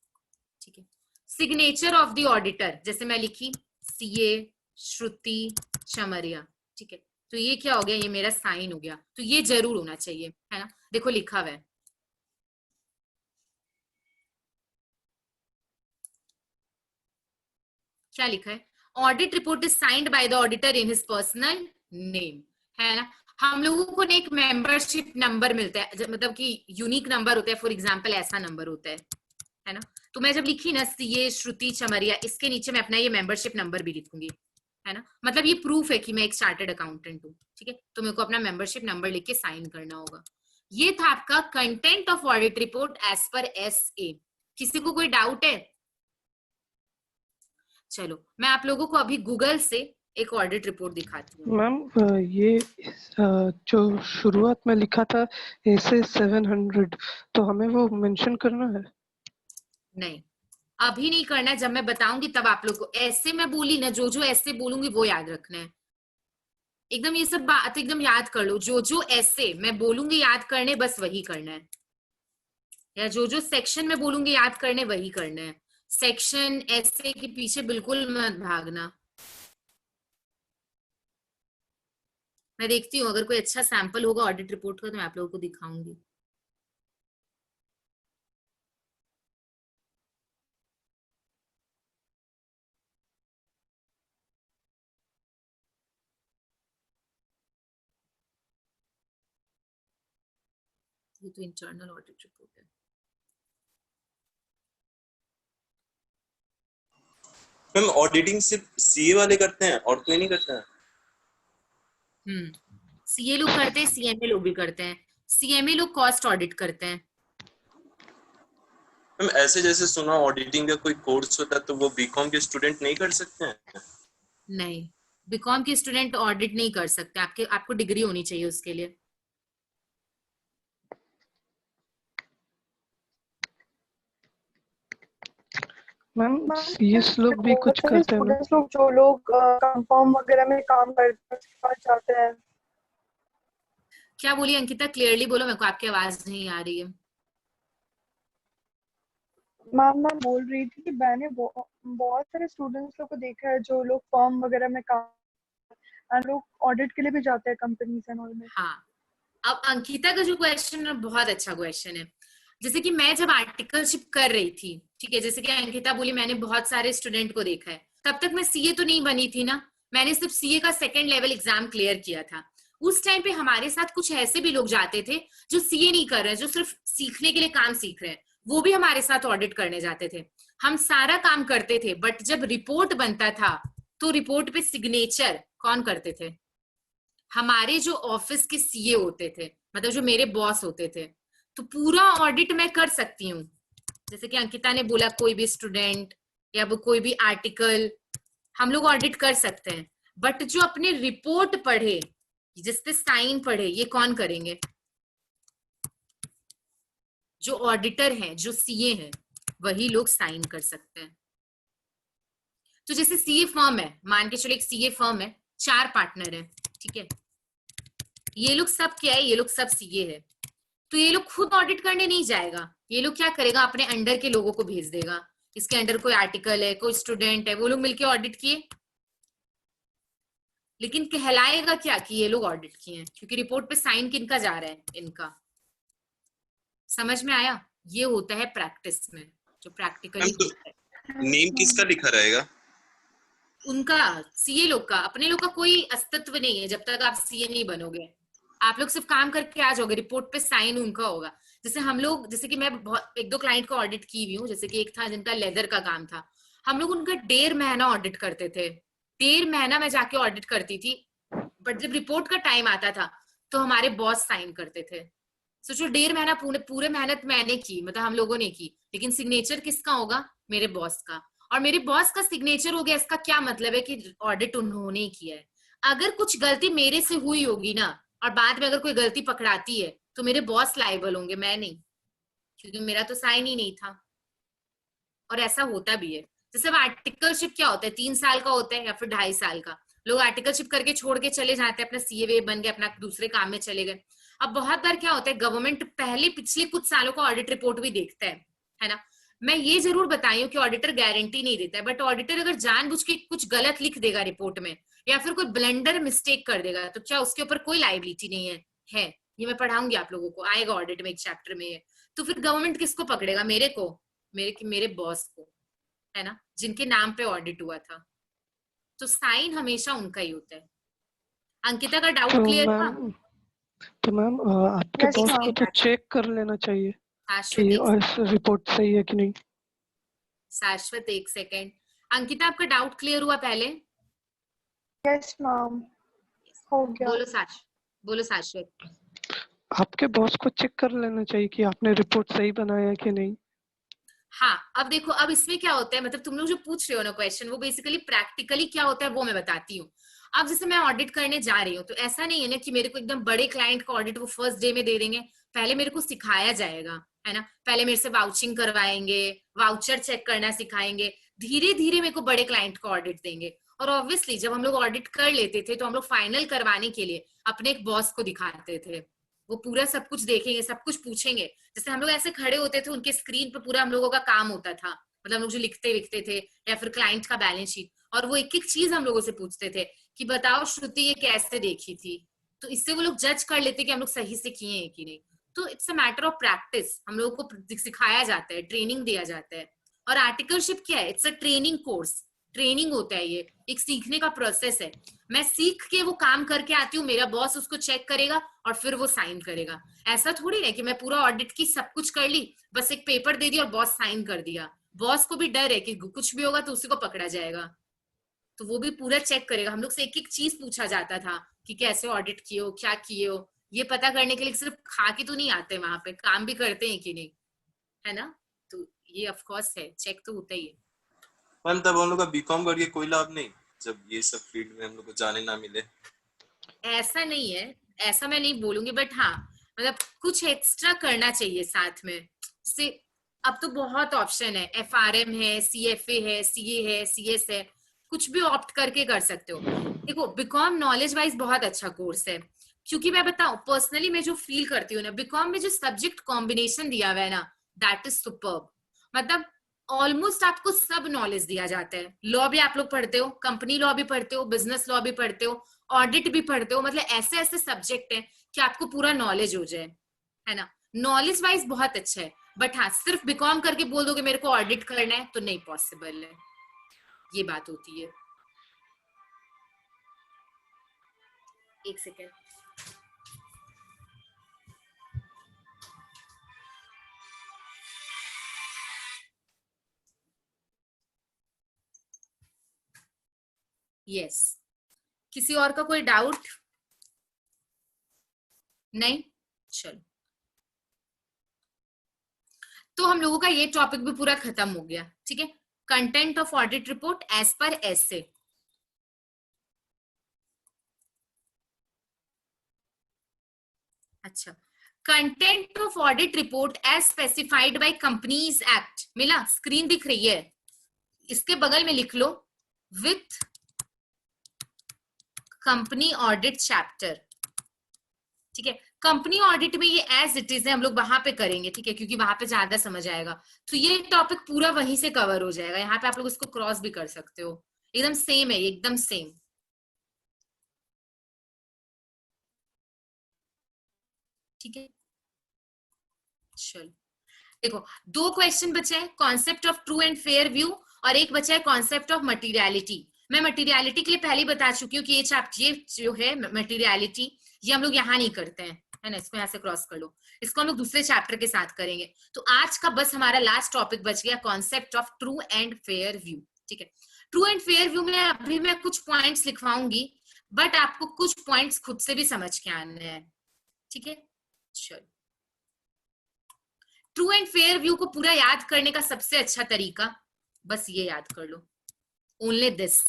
ठीक है। सिग्नेचर ऑफ द ऑडिटर, जैसे मैं लिखी CA श्रुति चमरिया, ठीक है। तो ये क्या हो गया, ये मेरा साइन हो गया, तो ये जरूर होना चाहिए, है ना। देखो लिखा हुआ है, क्या लिखा है, audit report is signed by the auditor in his personal name, है ना। हम लोगों को एक मेंबरशिप नंबर मिलता है, मतलब कि यूनिक नंबर होता है, फॉर एग्जांपल ऐसा नंबर होता है ना। तो मैं जब लिखी ना ये श्रुति चमरिया, इसके नीचे मैं अपना ये मेंबरशिप नंबर भी लिखूंगी, है ना। मतलब ये प्रूफ है कि मैं एक चार्टर्ड अकाउंटेंट हूँ, ठीक है। तो मेरे को अपना मेंबरशिप नंबर लिख के साइन करना होगा। ये था आपका content of audit report as per SA। किसी को कोई डाउट है, चलो मैं आप लोगों को अभी गूगल से एक ऑडिट रिपोर्ट दिखाती हूँ। मैम ये जो शुरुआत में लिखा था ऐसे 700, तो हमें वो मेंशन करना है? नहीं अभी नहीं करना है, जब मैं बताऊंगी तब आप लोग को। ऐसे मैं बोली ना, जो ऐसे बोलूंगी वो याद रखना है एकदम। ये सब बात एकदम याद कर लो, जो ऐसे मैं बोलूंगी याद करने, बस वही करना है। या जो सेक्शन में बोलूंगी याद करने, वही करना है। सेक्शन ऐसे के पीछे बिल्कुल मत भागना। मैं देखती हूँ अगर कोई अच्छा सैंपल होगा ऑडिट रिपोर्ट का तो मैं आप लोगों को दिखाऊंगी। ये तो इंटरनल ऑडिट रिपोर्ट है। मैम ऑडिटिंग सिर्फ CA वाले करते हैं और कोई नहीं करता है? CA लोग करते हैं, CMA लोग भी करते हैं। CMA लोग कॉस्ट ऑडिट करते हैं। मैम ऐसे जैसे सुना ऑडिटिंग का कोई कोर्स होता है, तो वो बीकॉम के स्टूडेंट नहीं कर सकते हैं? नहीं बीकॉम के स्टूडेंट ऑडिट नहीं कर सकते, आपको डिग्री होनी चाहिए उसके लिए। मैम CS लोग भी कुछ करते हैं ना? स्टूडेंट्स लोग जो लोग कंफर्म वगैरह में काम करते हैं चाहते हैं। क्या बोली अंकिता, क्लियरली बोलो, मेरे को आपकी आवाज नहीं आ रही है। मैम मैं बोल रही थी कि मैंने बहुत सारे स्टूडेंट्स लोग को देखा है जो लोग फॉर्म वगैरह में काम, लोग ऑडिट के लिए भी जाते हैं कंपनीज एंड ऑल में। हाँ अब अंकिता का जो क्वेश्चन है बहुत अच्छा क्वेश्चन है। जैसे कि मैं जब आर्टिकलशिप कर रही थी, ठीक है, जैसे कि अंकिता बोली मैंने बहुत सारे स्टूडेंट को देखा है, तब तक मैं सीए तो नहीं बनी थी ना, मैंने सिर्फ सीए का 2nd लेवल एग्जाम क्लियर किया था। उस टाइम पे हमारे साथ कुछ ऐसे भी लोग जाते थे जो सीए नहीं कर रहे हैं, जो सिर्फ सीखने के लिए काम सीख रहे हैं, वो भी हमारे साथ ऑडिट करने जाते थे। हम सारा काम करते थे, बट जब रिपोर्ट बनता था तो रिपोर्ट पे सिग्नेचर कौन करते थे? हमारे जो ऑफिस के सीए होते थे, मतलब जो मेरे बॉस होते थे। तो पूरा ऑडिट मैं कर सकती हूँ, जैसे कि अंकिता ने बोला कोई भी स्टूडेंट या वो कोई भी आर्टिकल हम लोग ऑडिट कर सकते हैं, बट जो अपने रिपोर्ट पढ़े, जिसपे साइन पढ़े, ये कौन करेंगे? जो ऑडिटर हैं, जो सीए हैं, वही लोग साइन कर सकते हैं। तो जैसे सीए फर्म है, मान के चलो एक सीए फर्म है, 4 पार्टनर है, ठीक है, ये लोग सब क्या है? ये लोग सब सीए है। तो ये लोग खुद ऑडिट करने नहीं जाएगा, ये लोग क्या करेगा? अपने अंडर के लोगों को भेज देगा, इसके अंडर कोई आर्टिकल है, कोई स्टूडेंट है, वो लोग मिलके ऑडिट किए, लेकिन कहलाएगा क्या कि ये लोग ऑडिट किए हैं? क्योंकि रिपोर्ट पे साइन किनका जा रहा है? इनका। समझ में आया? ये होता है प्रैक्टिस में, जो प्रैक्टिकली होता है। नेम किसका लिखा रहेगा? उनका, सीए लोग का। अपने लोग का कोई अस्तित्व नहीं है जब तक आप सीए नहीं बनोगे। आप लोग सिर्फ काम करके आ जाओगे, रिपोर्ट पे साइन उनका होगा। जैसे हम लोग, जैसे कि मैं बहुत 1-2 क्लाइंट को ऑडिट की हुई हूँ, जैसे कि एक था जिनका लेदर का काम था, हम लोग उनका 1.5 महीना ऑडिट करते थे। 1.5 महीना मैं जाके ऑडिट करती थी, बट जब रिपोर्ट का टाइम आता था तो हमारे बॉस साइन करते थे। सोचो 1.5 महीना पूरे मेहनत मैंने की, मतलब हम लोगों ने की, लेकिन सिग्नेचर किसका होगा? मेरे बॉस का। और मेरे बॉस का सिग्नेचर हो गया, इसका क्या मतलब है कि ऑडिट उन्होंने ही किया है। अगर कुछ गलती मेरे से हुई होगी ना, और बाद में अगर कोई गलती पकड़ाती है, तो मेरे बॉस लायबल होंगे, मैं नहीं, क्योंकि मेरा तो साइन ही नहीं था। और ऐसा होता भी है। जैसे आर्टिकलशिप क्या होता है? 3 साल का होता है या फिर 2.5 साल का। लोग आर्टिकलशिप करके छोड़ के चले जाते हैं, अपना सीए बन गए, अपना दूसरे काम में चले गए। अब बहुत बार क्या होता है, गवर्नमेंट पहले पिछले कुछ सालों का ऑडिट रिपोर्ट भी देखता है ना। मैं ये जरूर बताई हूँ कि ऑडिटर गारंटी नहीं देता है, बट ऑडिटर अगर जानबूझ के कुछ गलत लिख देगा रिपोर्ट में, या फिर कोई ब्लंडर मिस्टेक कर देगा, तो क्या उसके ऊपर कोई लायबिलिटी नहीं है? ये मैं पढ़ाऊंगी आप लोगों को, आएगा ऑडिट में एक चैप्टर में। तो फिर गवर्नमेंट किसको पकड़ेगा? मेरे को, मेरे बॉस को, है ना, जिनके नाम पे ऑडिट हुआ था। तो साइन हमेशा उनका ही होता है। अंकिता का डाउट क्लियर हुआ? तो मैम आपके Yes, बॉस ma'am. को तो चेक कर लेना चाहिए शाश्वत कि रिपोर्ट सही है कि नहीं। शाश्वत 1 सेकेंड। अंकिता आपका डाउट क्लियर हुआ पहले? यस मैम, हो गया। बोलो शाश्वत। आपके बॉस को चेक कर लेना चाहिए कि आपने रिपोर्ट सही बनाया है कि नहीं। हाँ, अब देखो, अब इसमें क्या होता है, मतलब तुम लोग जो पूछ रहे हो ना क्वेश्चन, वो बेसिकली प्रैक्टिकली क्या होता है वो मैं बताती हूँ। अब जैसे मैं ऑडिट करने जा रही हूँ, तो ऐसा नहीं है ना कि मेरे को एकदम बड़े क्लाइंट का ऑडिट वो फर्स्ट डे में दे देंगे। पहले मेरे को सिखाया जाएगा, है ना। पहले मेरे से वाउचिंग करवाएंगे, वाउचर चेक करना सिखाएंगे, धीरे धीरे मेरे को बड़े क्लाइंट का ऑडिट देंगे। और ऑब्वियसली जब हम लोग ऑडिट कर लेते थे, तो हम लोग फाइनल करवाने के लिए अपने एक बॉस को दिखाते थे। वो पूरा सब कुछ देखेंगे, सब कुछ पूछेंगे। जैसे हम लोग ऐसे खड़े होते थे, उनके स्क्रीन पे पूरा हम लोगों का काम होता था, मतलब हम लोग जो लिखते थे, या फिर क्लाइंट का बैलेंस शीट, और वो एक एक चीज हम लोगों से पूछते थे कि बताओ श्रुति ये कैसे देखी थी। तो इससे वो लोग जज कर लेते कि हम लोग सही से किए हैं कि नहीं। तो it's a matter of practice, हम लोगों को सिखाया जाता है, ट्रेनिंग दिया जाता है। और आर्टिकलशिप क्या है? It's a training course, training होता है, ये एक सीखने का प्रोसेस है। मैं सीख के वो काम करके आती हूँ, मेरा बॉस उसको चेक करेगा और फिर वो साइन करेगा। ऐसा थोड़ी है कि मैं पूरा ऑडिट की सब कुछ कर ली, बस एक पेपर दे दिया और बॉस साइन कर दिया। बॉस को भी डर है कि कुछ भी होगा तो उसी को पकड़ा जाएगा, तो वो भी पूरा चेक करेगा। हम लोग से एक एक चीज पूछा जाता था कि कैसे ऑडिट किए हो, क्या किए हो, ये पता करने के लिए सिर्फ खा के तो नहीं आते, वहां पे काम भी करते हैं कि नहीं, है ना। तो ये ऑफ कोर्स है, चेक तो होता ही है। मैम तब हम लोग का बीकॉम करके कोई लाभ नहीं, जब ये सब फील्ड में हम लोग को जाने ना मिले? ऐसा नहीं है, ऐसा मैं नहीं बोलूंगी, बट हाँ मतलब कुछ एक्स्ट्रा करना चाहिए साथ में से। अब तो बहुत ऑप्शन है, FRM है, CFA है, CA है, CS है, कुछ भी ऑप्ट करके कर सकते हो। देखो बीकॉम नॉलेज वाइज बहुत अच्छा कोर्स है, क्योंकि मैं बताऊं पर्सनली मैं जो फील करती हूँ ना, बीकॉम में जो सब्जेक्ट कॉम्बिनेशन दिया हुआ है ना, दैट इज सुपर्ब। मतलब ऑलमोस्ट आपको सब नॉलेज दिया जाता है। लॉ भी आप लोग पढ़ते हो, कंपनी लॉ भी पढ़ते हो, बिजनेस लॉ भी पढ़ते हो, ऑडिट भी पढ़ते हो, मतलब ऐसे ऐसे सब्जेक्ट है कि आपको पूरा नॉलेज हो जाए, है ना। नॉलेज वाइज बहुत अच्छा है। बट हाँ सिर्फ बीकॉम करके बोल दोगे मेरे को ऑडिट करना है तो नहीं पॉसिबल है, ये बात होती है। एक सेकेंड, यस किसी और का कोई डाउट नहीं? चलो तो हम लोगों का ये टॉपिक भी पूरा खत्म हो गया, ठीक है। Content of audit report as per SA. अच्छा, content of audit report as specified by companies act मिला, स्क्रीन दिख रही है, इसके बगल में लिख लो विथ कंपनी ऑडिट चैप्टर, ठीक है। कंपनी ऑडिट में ये एज इट इज है, हम लोग वहां पे करेंगे, ठीक है, क्योंकि वहां पे ज्यादा समझ आएगा। तो ये टॉपिक पूरा वहीं से कवर हो जाएगा, यहाँ पे आप लोग इसको क्रॉस भी कर सकते हो, एकदम सेम है, एकदम सेम, ठीक है। चलो देखो, दो क्वेश्चन बचे हैं, concept of true and fair view, और एक बचा है कॉन्सेप्ट ऑफ मटीरियलिटी। मैं मटीरियलिटी के लिए पहले ही बता चुकी हूँ कि ये जो है मटीरियलिटी, ये हम लोग यहाँ नहीं करते हैं, है ना, इसको यहाँ से क्रॉस कर लो, इसको हम लोग दूसरे चैप्टर के साथ करेंगे। तो आज का बस हमारा लास्ट टॉपिक बच गया, concept of true and fair view, ठीक है। ट्रू एंड फेयर व्यू में अभी मैं कुछ पॉइंट्स लिखवाऊंगी, बट आपको कुछ पॉइंट्स खुद से भी समझ के आने हैं, ठीक है। चलो, ट्रू एंड फेयर व्यू को पूरा याद करने का सबसे अच्छा तरीका बस ये याद कर लो, ओनली दिस।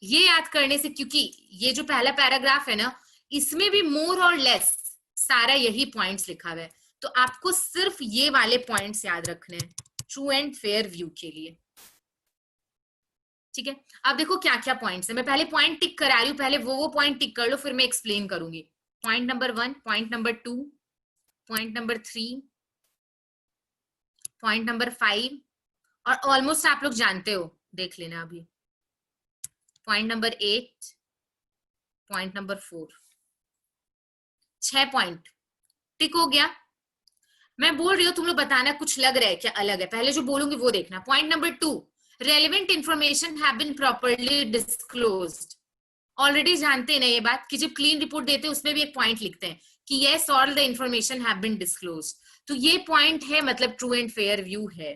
ये याद करने से, क्योंकि ये जो पहला पैराग्राफ है ना, इसमें भी मोर और लेस सारा यही पॉइंट्स लिखा हुआ है, तो आपको सिर्फ ये वाले पॉइंट्स याद रखने हैं ट्रू एंड फेयर व्यू के लिए, ठीक है। अब देखो क्या क्या पॉइंट्स है, मैं पहले पॉइंट टिक करा रही हूँ, पहले वो पॉइंट टिक कर लो, फिर मैं एक्सप्लेन करूंगी। Point number 1, point number 2, point number 3, point number 5, और ऑलमोस्ट आप लोग जानते हो, देख लेना अभी, point number 8, point number 4, 6 point tick हो गया। मैं बोल रही हूँ, तुम लोग बताना कुछ लग रहा है क्या अलग है, पहले जो बोलूंगी वो देखना। Point number 2, relevant information have been properly disclosed. Already जानते हैं ना ये बात कि जब क्लीन रिपोर्ट देते हैं उसमें भी एक पॉइंट लिखते हैं कि yes all the information have been disclosed, तो ये पॉइंट है, मतलब ट्रू एंड फेयर व्यू है,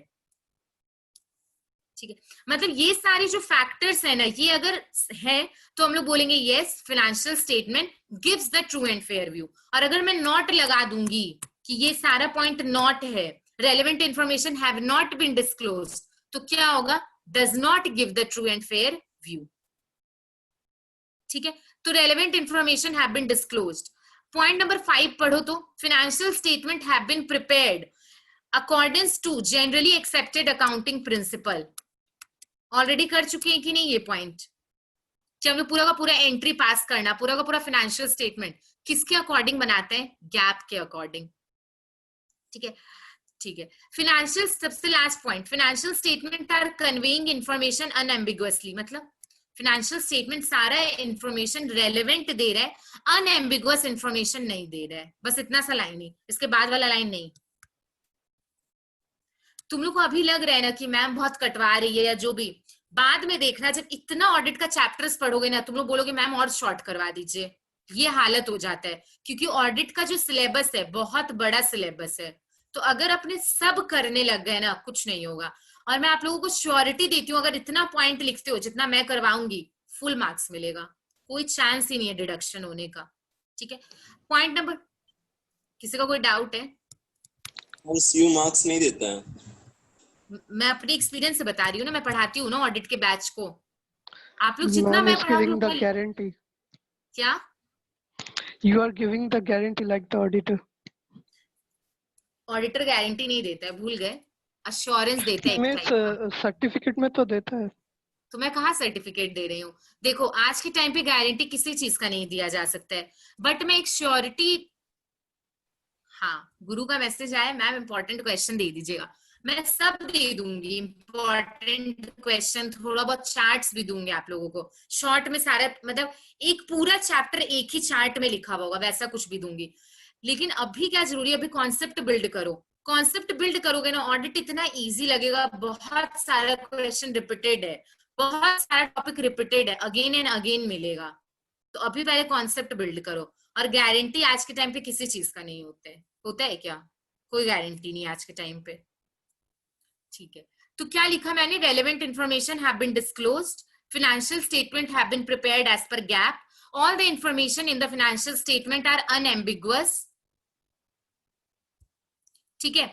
ठीक है। मतलब ये सारे जो फैक्टर्स है ना, ये अगर है तो हम लोग बोलेंगे yes financial statement gives the true and fair view. और अगर मैं नॉट लगा दूंगी कि ये सारा पॉइंट नॉट है, relevant information have not been disclosed, तो क्या होगा, does not give the true and fair view, ठीक है। तो relevant information have been disclosed. Point number 5 पढ़ो तो, financial statement have been prepared according to generally accepted accounting principle. Already कर चुके हैं कि नहीं ये पॉइंट, कि हम लोग पूरा का पूरा एंट्री पास करना, पूरा का पूरा फाइनेंशियल स्टेटमेंट किसके अकॉर्डिंग बनाते हैं, गैप के अकॉर्डिंग, ठीक है, ठीक है। फाइनेंशियल, सबसे last point, financial statement are conveying information unambiguously, मतलब फाइनेंशियल स्टेटमेंट सारा इंफॉर्मेशन रेलेवेंट दे रहा है, अनएम्बिगुअस इंफॉर्मेशन नहीं दे रहा है, बस इतना सा लाइन ही, इसके बाद वाला लाइन नहीं। तुम लोग को अभी लग रहा है ना कि मैम बहुत कटवा रही है या जो भी, बाद में देखना जब इतना ऑडिट का चैप्टर्स पढ़ोगे ना, तुम लोग बोलोगे मैम और शॉर्ट करवा दीजिए, ये हालत हो जाता है, क्योंकि ऑडिट का जो सिलेबस है बहुत बड़ा सिलेबस है, तो अगर अपने सब करने लग गए ना कुछ नहीं होगा। और मैं आप लोगों को श्योरिटी देती हूँ, अगर इतना पॉइंट लिखते हो जितना मैं करवाऊंगी, फुल मार्क्स मिलेगा, कोई चांस ही नहीं है डिडक्शन होने का, ठीक है। पॉइंट नंबर, किसी का कोई डाउट है? सीयू मार्क्स नहीं देता है, मैं अपनी एक्सपीरियंस से बता रही हूँ ना, मैं पढ़ाती हूँ ना ऑडिट के बैच को, आप लोग जितना मैं पढ़ाऊंगी। guarantee. क्या? You are giving the guarantee like the auditor. Auditor guarantee नहीं देता है, भूल गए, अश्योरेंस देता है। में सर्टिफिकेट में तो देता है। तो मैं कहाँ सर्टिफिकेट दे रही हूँ? देखो आज के टाइम पे गारंटी किसी चीज का नहीं दिया जा सकता है, बट मैं एक श्योरिटी, हाँ गुरु का मैसेज आया, मैम इंपॉर्टेंट क्वेश्चन दे दीजिएगा, मैं सब दे दूंगी, इंपॉर्टेंट क्वेश्चन, थोड़ा बहुत चार्ट्स भी दूंगी आप लोगों को, शॉर्ट में सारा, मतलब एक पूरा चैप्टर एक ही चार्ट में लिखा हुआ होगा, वैसा कुछ भी दूंगी। लेकिन अभी क्या जरूरी है, अभी कॉन्सेप्ट बिल्ड करो, कॉन्सेप्ट बिल्ड करोगे ना, ऑडिट इतना इजी लगेगा, बहुत सारा क्वेश्चन रिपीटेड है, बहुत सारा टॉपिक रिपीटेड है, अगेन एंड अगेन मिलेगा। तो अभी पहले कॉन्सेप्ट बिल्ड करो, और गारंटी आज के टाइम पे किसी चीज का नहीं होता है क्या? कोई गारंटी नहीं आज के टाइम पे, ठीक है। तो क्या लिखा मैंने? Relevant information have been disclosed, financial statement have been prepared as per GAAP, all the information in the financial statement are unambiguous, ठीक है,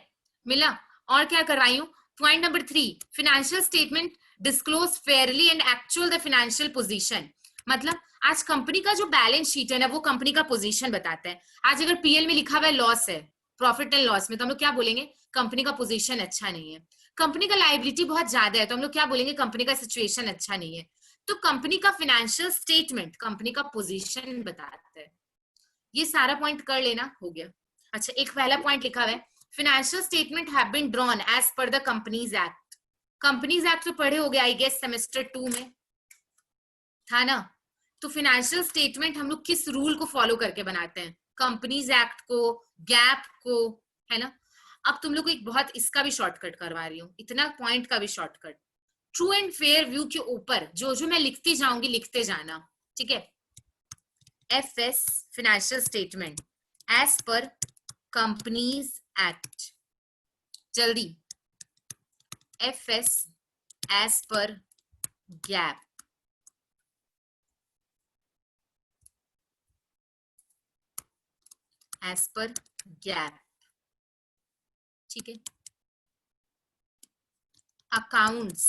मिला? और क्या करवाई हूं? Point number 3, financial statement disclose Fairlie and actual the financial position. मतलब आज company का जो बैलेंस शीट है ना, वो कंपनी का पोजीशन बताता है। आज अगर पीएल में लिखा हुआ है लॉस है, प्रॉफिट एंड लॉस में, तो हम लोग क्या बोलेंगे? कंपनी का पोजीशन अच्छा नहीं है। कंपनी का लायबिलिटी बहुत ज्यादा है, तो हम लोग क्या बोलेंगे? कंपनी का सिचुएशन अच्छा नहीं है। तो कंपनी का फाइनेंशियल स्टेटमेंट कंपनी का पोजीशन बताता है। ये सारा पॉइंट कर लेना, हो गया। अच्छा, एक पहला पॉइंट लिखा हुआ है, financial statement have been drawn as per the companies act. Companies act तो पढ़े हो गए आई गेस, सेमेस्टर 2 में था ना। तो फाइनेंशियल स्टेटमेंट हम लोग किस रूल को फॉलो करके बनाते हैं? कंपनीज एक्ट को, गैप को, है ना। अब तुम लोग को एक बहुत इसका भी शॉर्टकट करवा रही हूँ, इतना पॉइंट का भी shortcut. True and fair view के ऊपर जो जो मैं लिखती जाऊंगी लिखते जाना, ठीक है। FS financial statement as per companies act, जल्दी। FS as per GAAP, as per GAAP, ठीक है। Accounts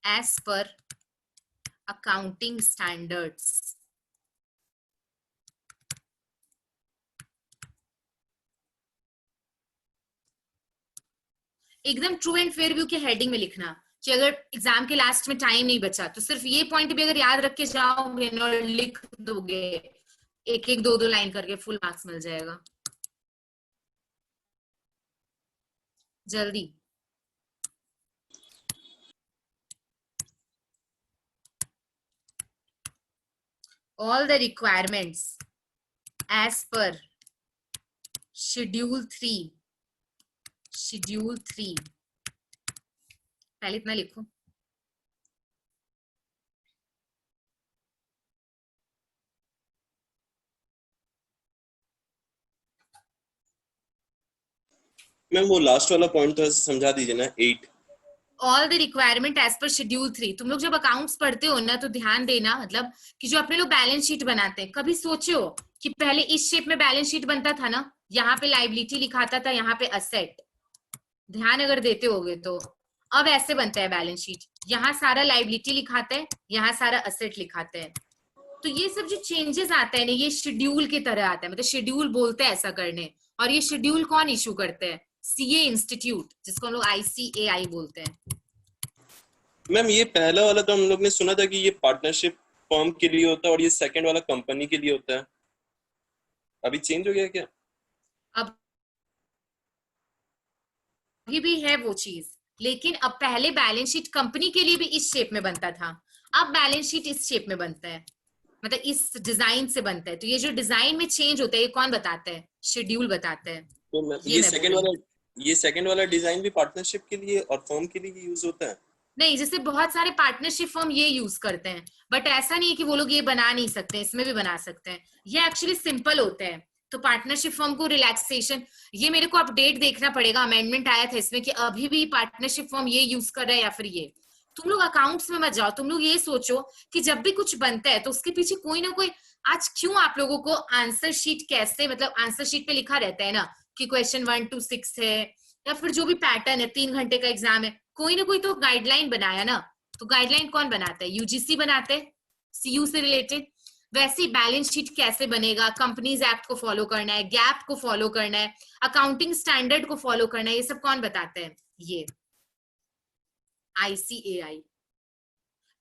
as per accounting standards, एकदम ट्रू एंड फेयर व्यू के हेडिंग में लिखना कि अगर एग्जाम के लास्ट में टाइम नहीं बचा तो सिर्फ ये पॉइंट भी अगर याद रख के जाओगे और लिख दोगे एक एक दो दो लाइन करके, फुल मार्क्स मिल जाएगा। जल्दी। all the requirements as per schedule 3, पहले इतना लिखो। मैम वो लास्ट वाला पॉइंट तो समझा दीजिए ना, 8। All the requirement as per schedule 3। तुम लोग जब अकाउंट्स पढ़ते हो ना तो ध्यान देना, मतलब कि जो अपने लोग बैलेंस शीट बनाते हैं, कभी सोचे हो कि पहले इस शेप में बैलेंस शीट बनता था ना, यहाँ पे लाइबिलिटी लिखाता था, यहाँ पे असेट, ध्यान अगर देते होगे तो। अब ऐसे बनता है बैलेंस शीट, यहाँ सारा लाइबिलिटी लिखाते हैं, यहाँ सारा असेट लिखाते हैं। तो ये सब जो चेंजेस आता है ना, ये शेड्यूल की तरह आता है, मतलब शेड्यूल बोलते हैं ऐसा करने। और ये शेड्यूल कौन इशू करते हैं? सीए इंस्टीट्यूट, जिसको हम लोग ICAI बोलते हैं। मैम ये पहला वाला तो हम लोग ने सुना था कि ये पार्टनरशिप फर्म के लिए होता है और ये सेकंड वाला कंपनी के लिए होता है, अभी चेंज हो गया क्या? अब भी है वो चीज, लेकिन अब पहले बैलेंस शीट कंपनी के लिए भी इस शेप में बनता था, अब बैलेंस शीट इस शेप में बनता है, मतलब इस डिजाइन से बनता है। तो ये जो डिजाइन में चेंज होता है, ये कौन बताता है? शेड्यूल बताता है। तो ये सेकंड वाला डिजाइन भी पार्टनरशिप के लिए और फर्म के लिए यूज होता है? नहीं, जैसे बहुत सारे पार्टनरशिप फर्म ये यूज करते हैं, बट ऐसा नहीं है कि वो लोग ये बना नहीं सकते, इसमें भी बना सकते हैं। ये एक्चुअली सिंपल होता है। तो पार्टनरशिप फर्म को रिलैक्सेशन, ये मेरे को अपडेट देखना पड़ेगा, अमेंडमेंट आया था इसमें कि अभी भी पार्टनरशिप फर्म ये यूज कर रहा है या फिर ये। तुम लोग अकाउंट्स में मत जाओ, तुम लोग ये सोचो कि जब भी कुछ बनता है तो उसके पीछे कोई ना कोई, आज क्यों आप लोगों को आंसर शीट कैसे, मतलब आंसर शीट पे लिखा रहता है ना कि क्वेश्चन 1 to 6 है, या फिर जो भी पैटर्न है, 3 घंटे का एग्जाम है, कोई ना कोई तो गाइडलाइन बनाया ना। तो गाइडलाइन कौन बनाता है? यूजीसी बनाते हैं, सीयू से रिलेटेड। वैसे बैलेंस शीट कैसे बनेगा? कंपनीज एक्ट को फॉलो करना है, गैप को फॉलो करना है, अकाउंटिंग स्टैंडर्ड को फॉलो करना है, ये सब कौन बताते हैं? ये ICAI।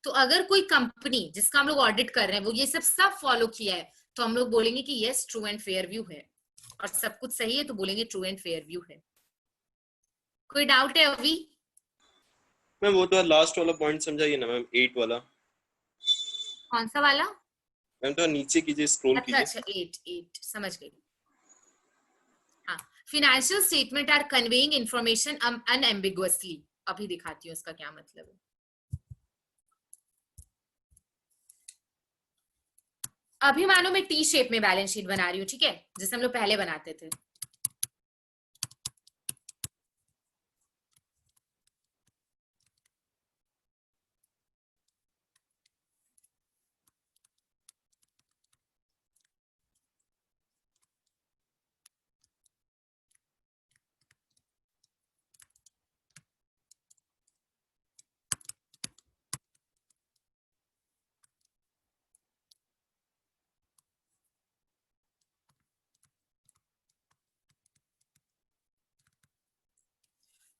तो अगर कोई कंपनी जिसका हम लोग ऑडिट कर रहे हैं वो ये सब फॉलो किया है, तो हम लोग बोलेंगे कि yes true and fair view है, और सब कुछ सही है तो बोलेंगे ट्रू एंड फेयर व्यू है। कोई डाउट है अभी? मैम वो तो लास्ट वाला पॉइंट समझाइए ना मैम, 8 वाला। कौन सा वाला? मैम तो नीचे कीजिए, स्क्रॉल कीजिए। अच्छा 8 समझ गई। हाँ, Financial statement are conveying information unambiguously. अभी दिखाती हूँ इसका क्या मतलब है. अभी मानो मैं टी शेप में बैलेंस शीट बना रही हूँ, ठीक है, जैसे हम लोग पहले बनाते थे.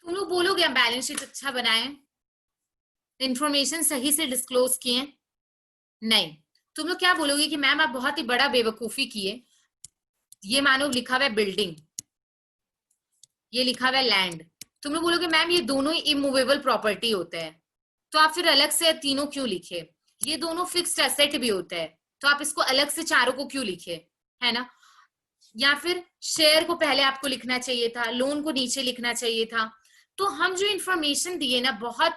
तुम लोग बोलोगे हम बैलेंस शीट अच्छा बनाए, इंफॉर्मेशन सही से डिस्क्लोज किए? नहीं, तुम लोग क्या बोलोगे कि मैम आप बहुत ही बड़ा बेवकूफी किए. ये मानो लिखा हुआ है बिल्डिंग, ये लिखा हुआ है लैंड. तुम लोग बोलोगे मैम ये दोनों ही इमूवेबल प्रॉपर्टी होते हैं, तो आप फिर अलग से तीनों क्यों लिखे? ये दोनों फिक्स्ड एसेट भी होता है, तो आप इसको अलग से चारों को क्यों लिखे, है ना? या फिर शेयर को पहले आपको लिखना चाहिए था, लोन को नीचे लिखना चाहिए था. तो हम जो इंफॉर्मेशन दिए ना बहुत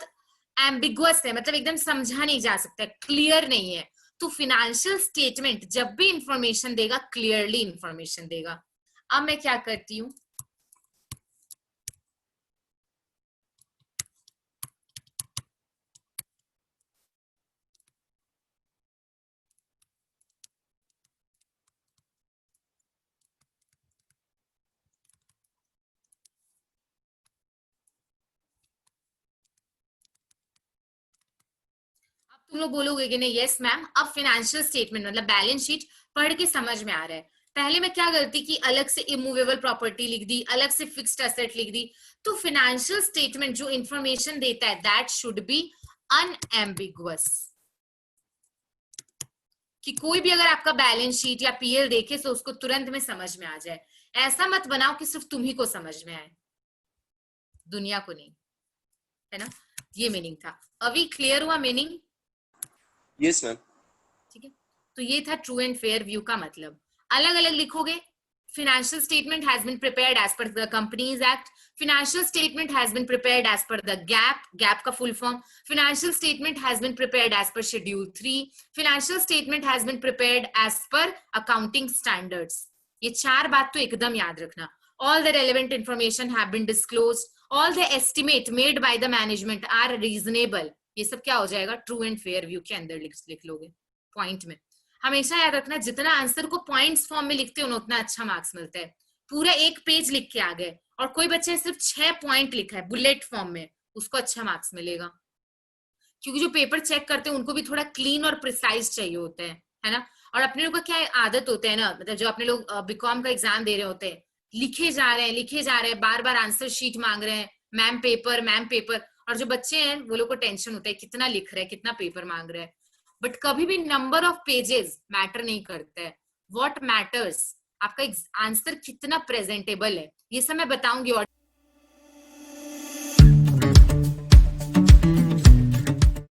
एम्बिगुअस है, मतलब एकदम समझा नहीं जा सकता, क्लियर नहीं है. तो फिनेंशियल स्टेटमेंट जब भी इंफॉर्मेशन देगा क्लियरली इंफॉर्मेशन देगा. अब मैं क्या करती हूँ, तुम लोग बोलोगे कि नहीं यस मैम अब फाइनेंशियल स्टेटमेंट मतलब बैलेंस शीट पढ़ के समझ में आ रहा है. पहले मैं क्या करती कि अलग से इमूवेबल प्रॉपर्टी लिख दी, अलग से फिक्स्ड एसेट लिख दी. तो फाइनेंशियल स्टेटमेंट जो इंफॉर्मेशन देता है दैट शुड बी अनएम्बिगुअस, कि कोई भी अगर आपका बैलेंस शीट या पीएल देखे तो उसको तुरंत में समझ में आ जाए. ऐसा मत बनाओ कि सिर्फ तुम ही को समझ में आए, दुनिया को नहीं, है ना? ये मीनिंग था. अभी क्लियर हुआ मीनिंग? Yes ma'am. ठीक है, तो ये था ट्रू एंड फेयर व्यू का मतलब. अलग अलग लिखोगे. Financial statement has been prepared as per the Companies Act. Financial statement has been prepared as per the GAAP का full form. Financial statement has been prepared as per Schedule 3. Financial statement has been prepared as per accounting standards. ये चार बात तो एकदम याद रखना. All the relevant information have been disclosed. All the estimate made by the management are reasonable. ये सब क्या हो जाएगा? ट्रू एंड फेयर व्यू के अंदर लिख लोगे पॉइंट में. हमेशा याद रखना जितना आंसर को पॉइंट्स फॉर्म में लिखते हो उतना अच्छा मार्क्स मिलता है. पूरा एक पेज लिख के आ गए और कोई बच्चे ने सिर्फ 6 पॉइंट लिखा है बुलेट फॉर्म में, उसको अच्छा मार्क्स मिलेगा. क्योंकि जो पेपर चेक करते हैं उनको भी थोड़ा क्लीन और प्रिसाइज चाहिए होता है ना? और अपने लोग का क्या आदत होता है ना, मतलब जो अपने लोग बीकॉम का एग्जाम दे रहे होते हैं, लिखे जा रहे हैं, बार बार आंसर शीट मांग रहे हैं, मैम पेपर. और जो बच्चे हैं वो लोग को टेंशन होता है कितना लिख रहे हैं, कितना पेपर मांग रहे हैं. बट कभी भी नंबर ऑफ पेजेस मैटर नहीं करता है. व्हाट मैटर्स आपका आंसर कितना प्रेजेंटेबल है. ये सब मैं बताऊंगी और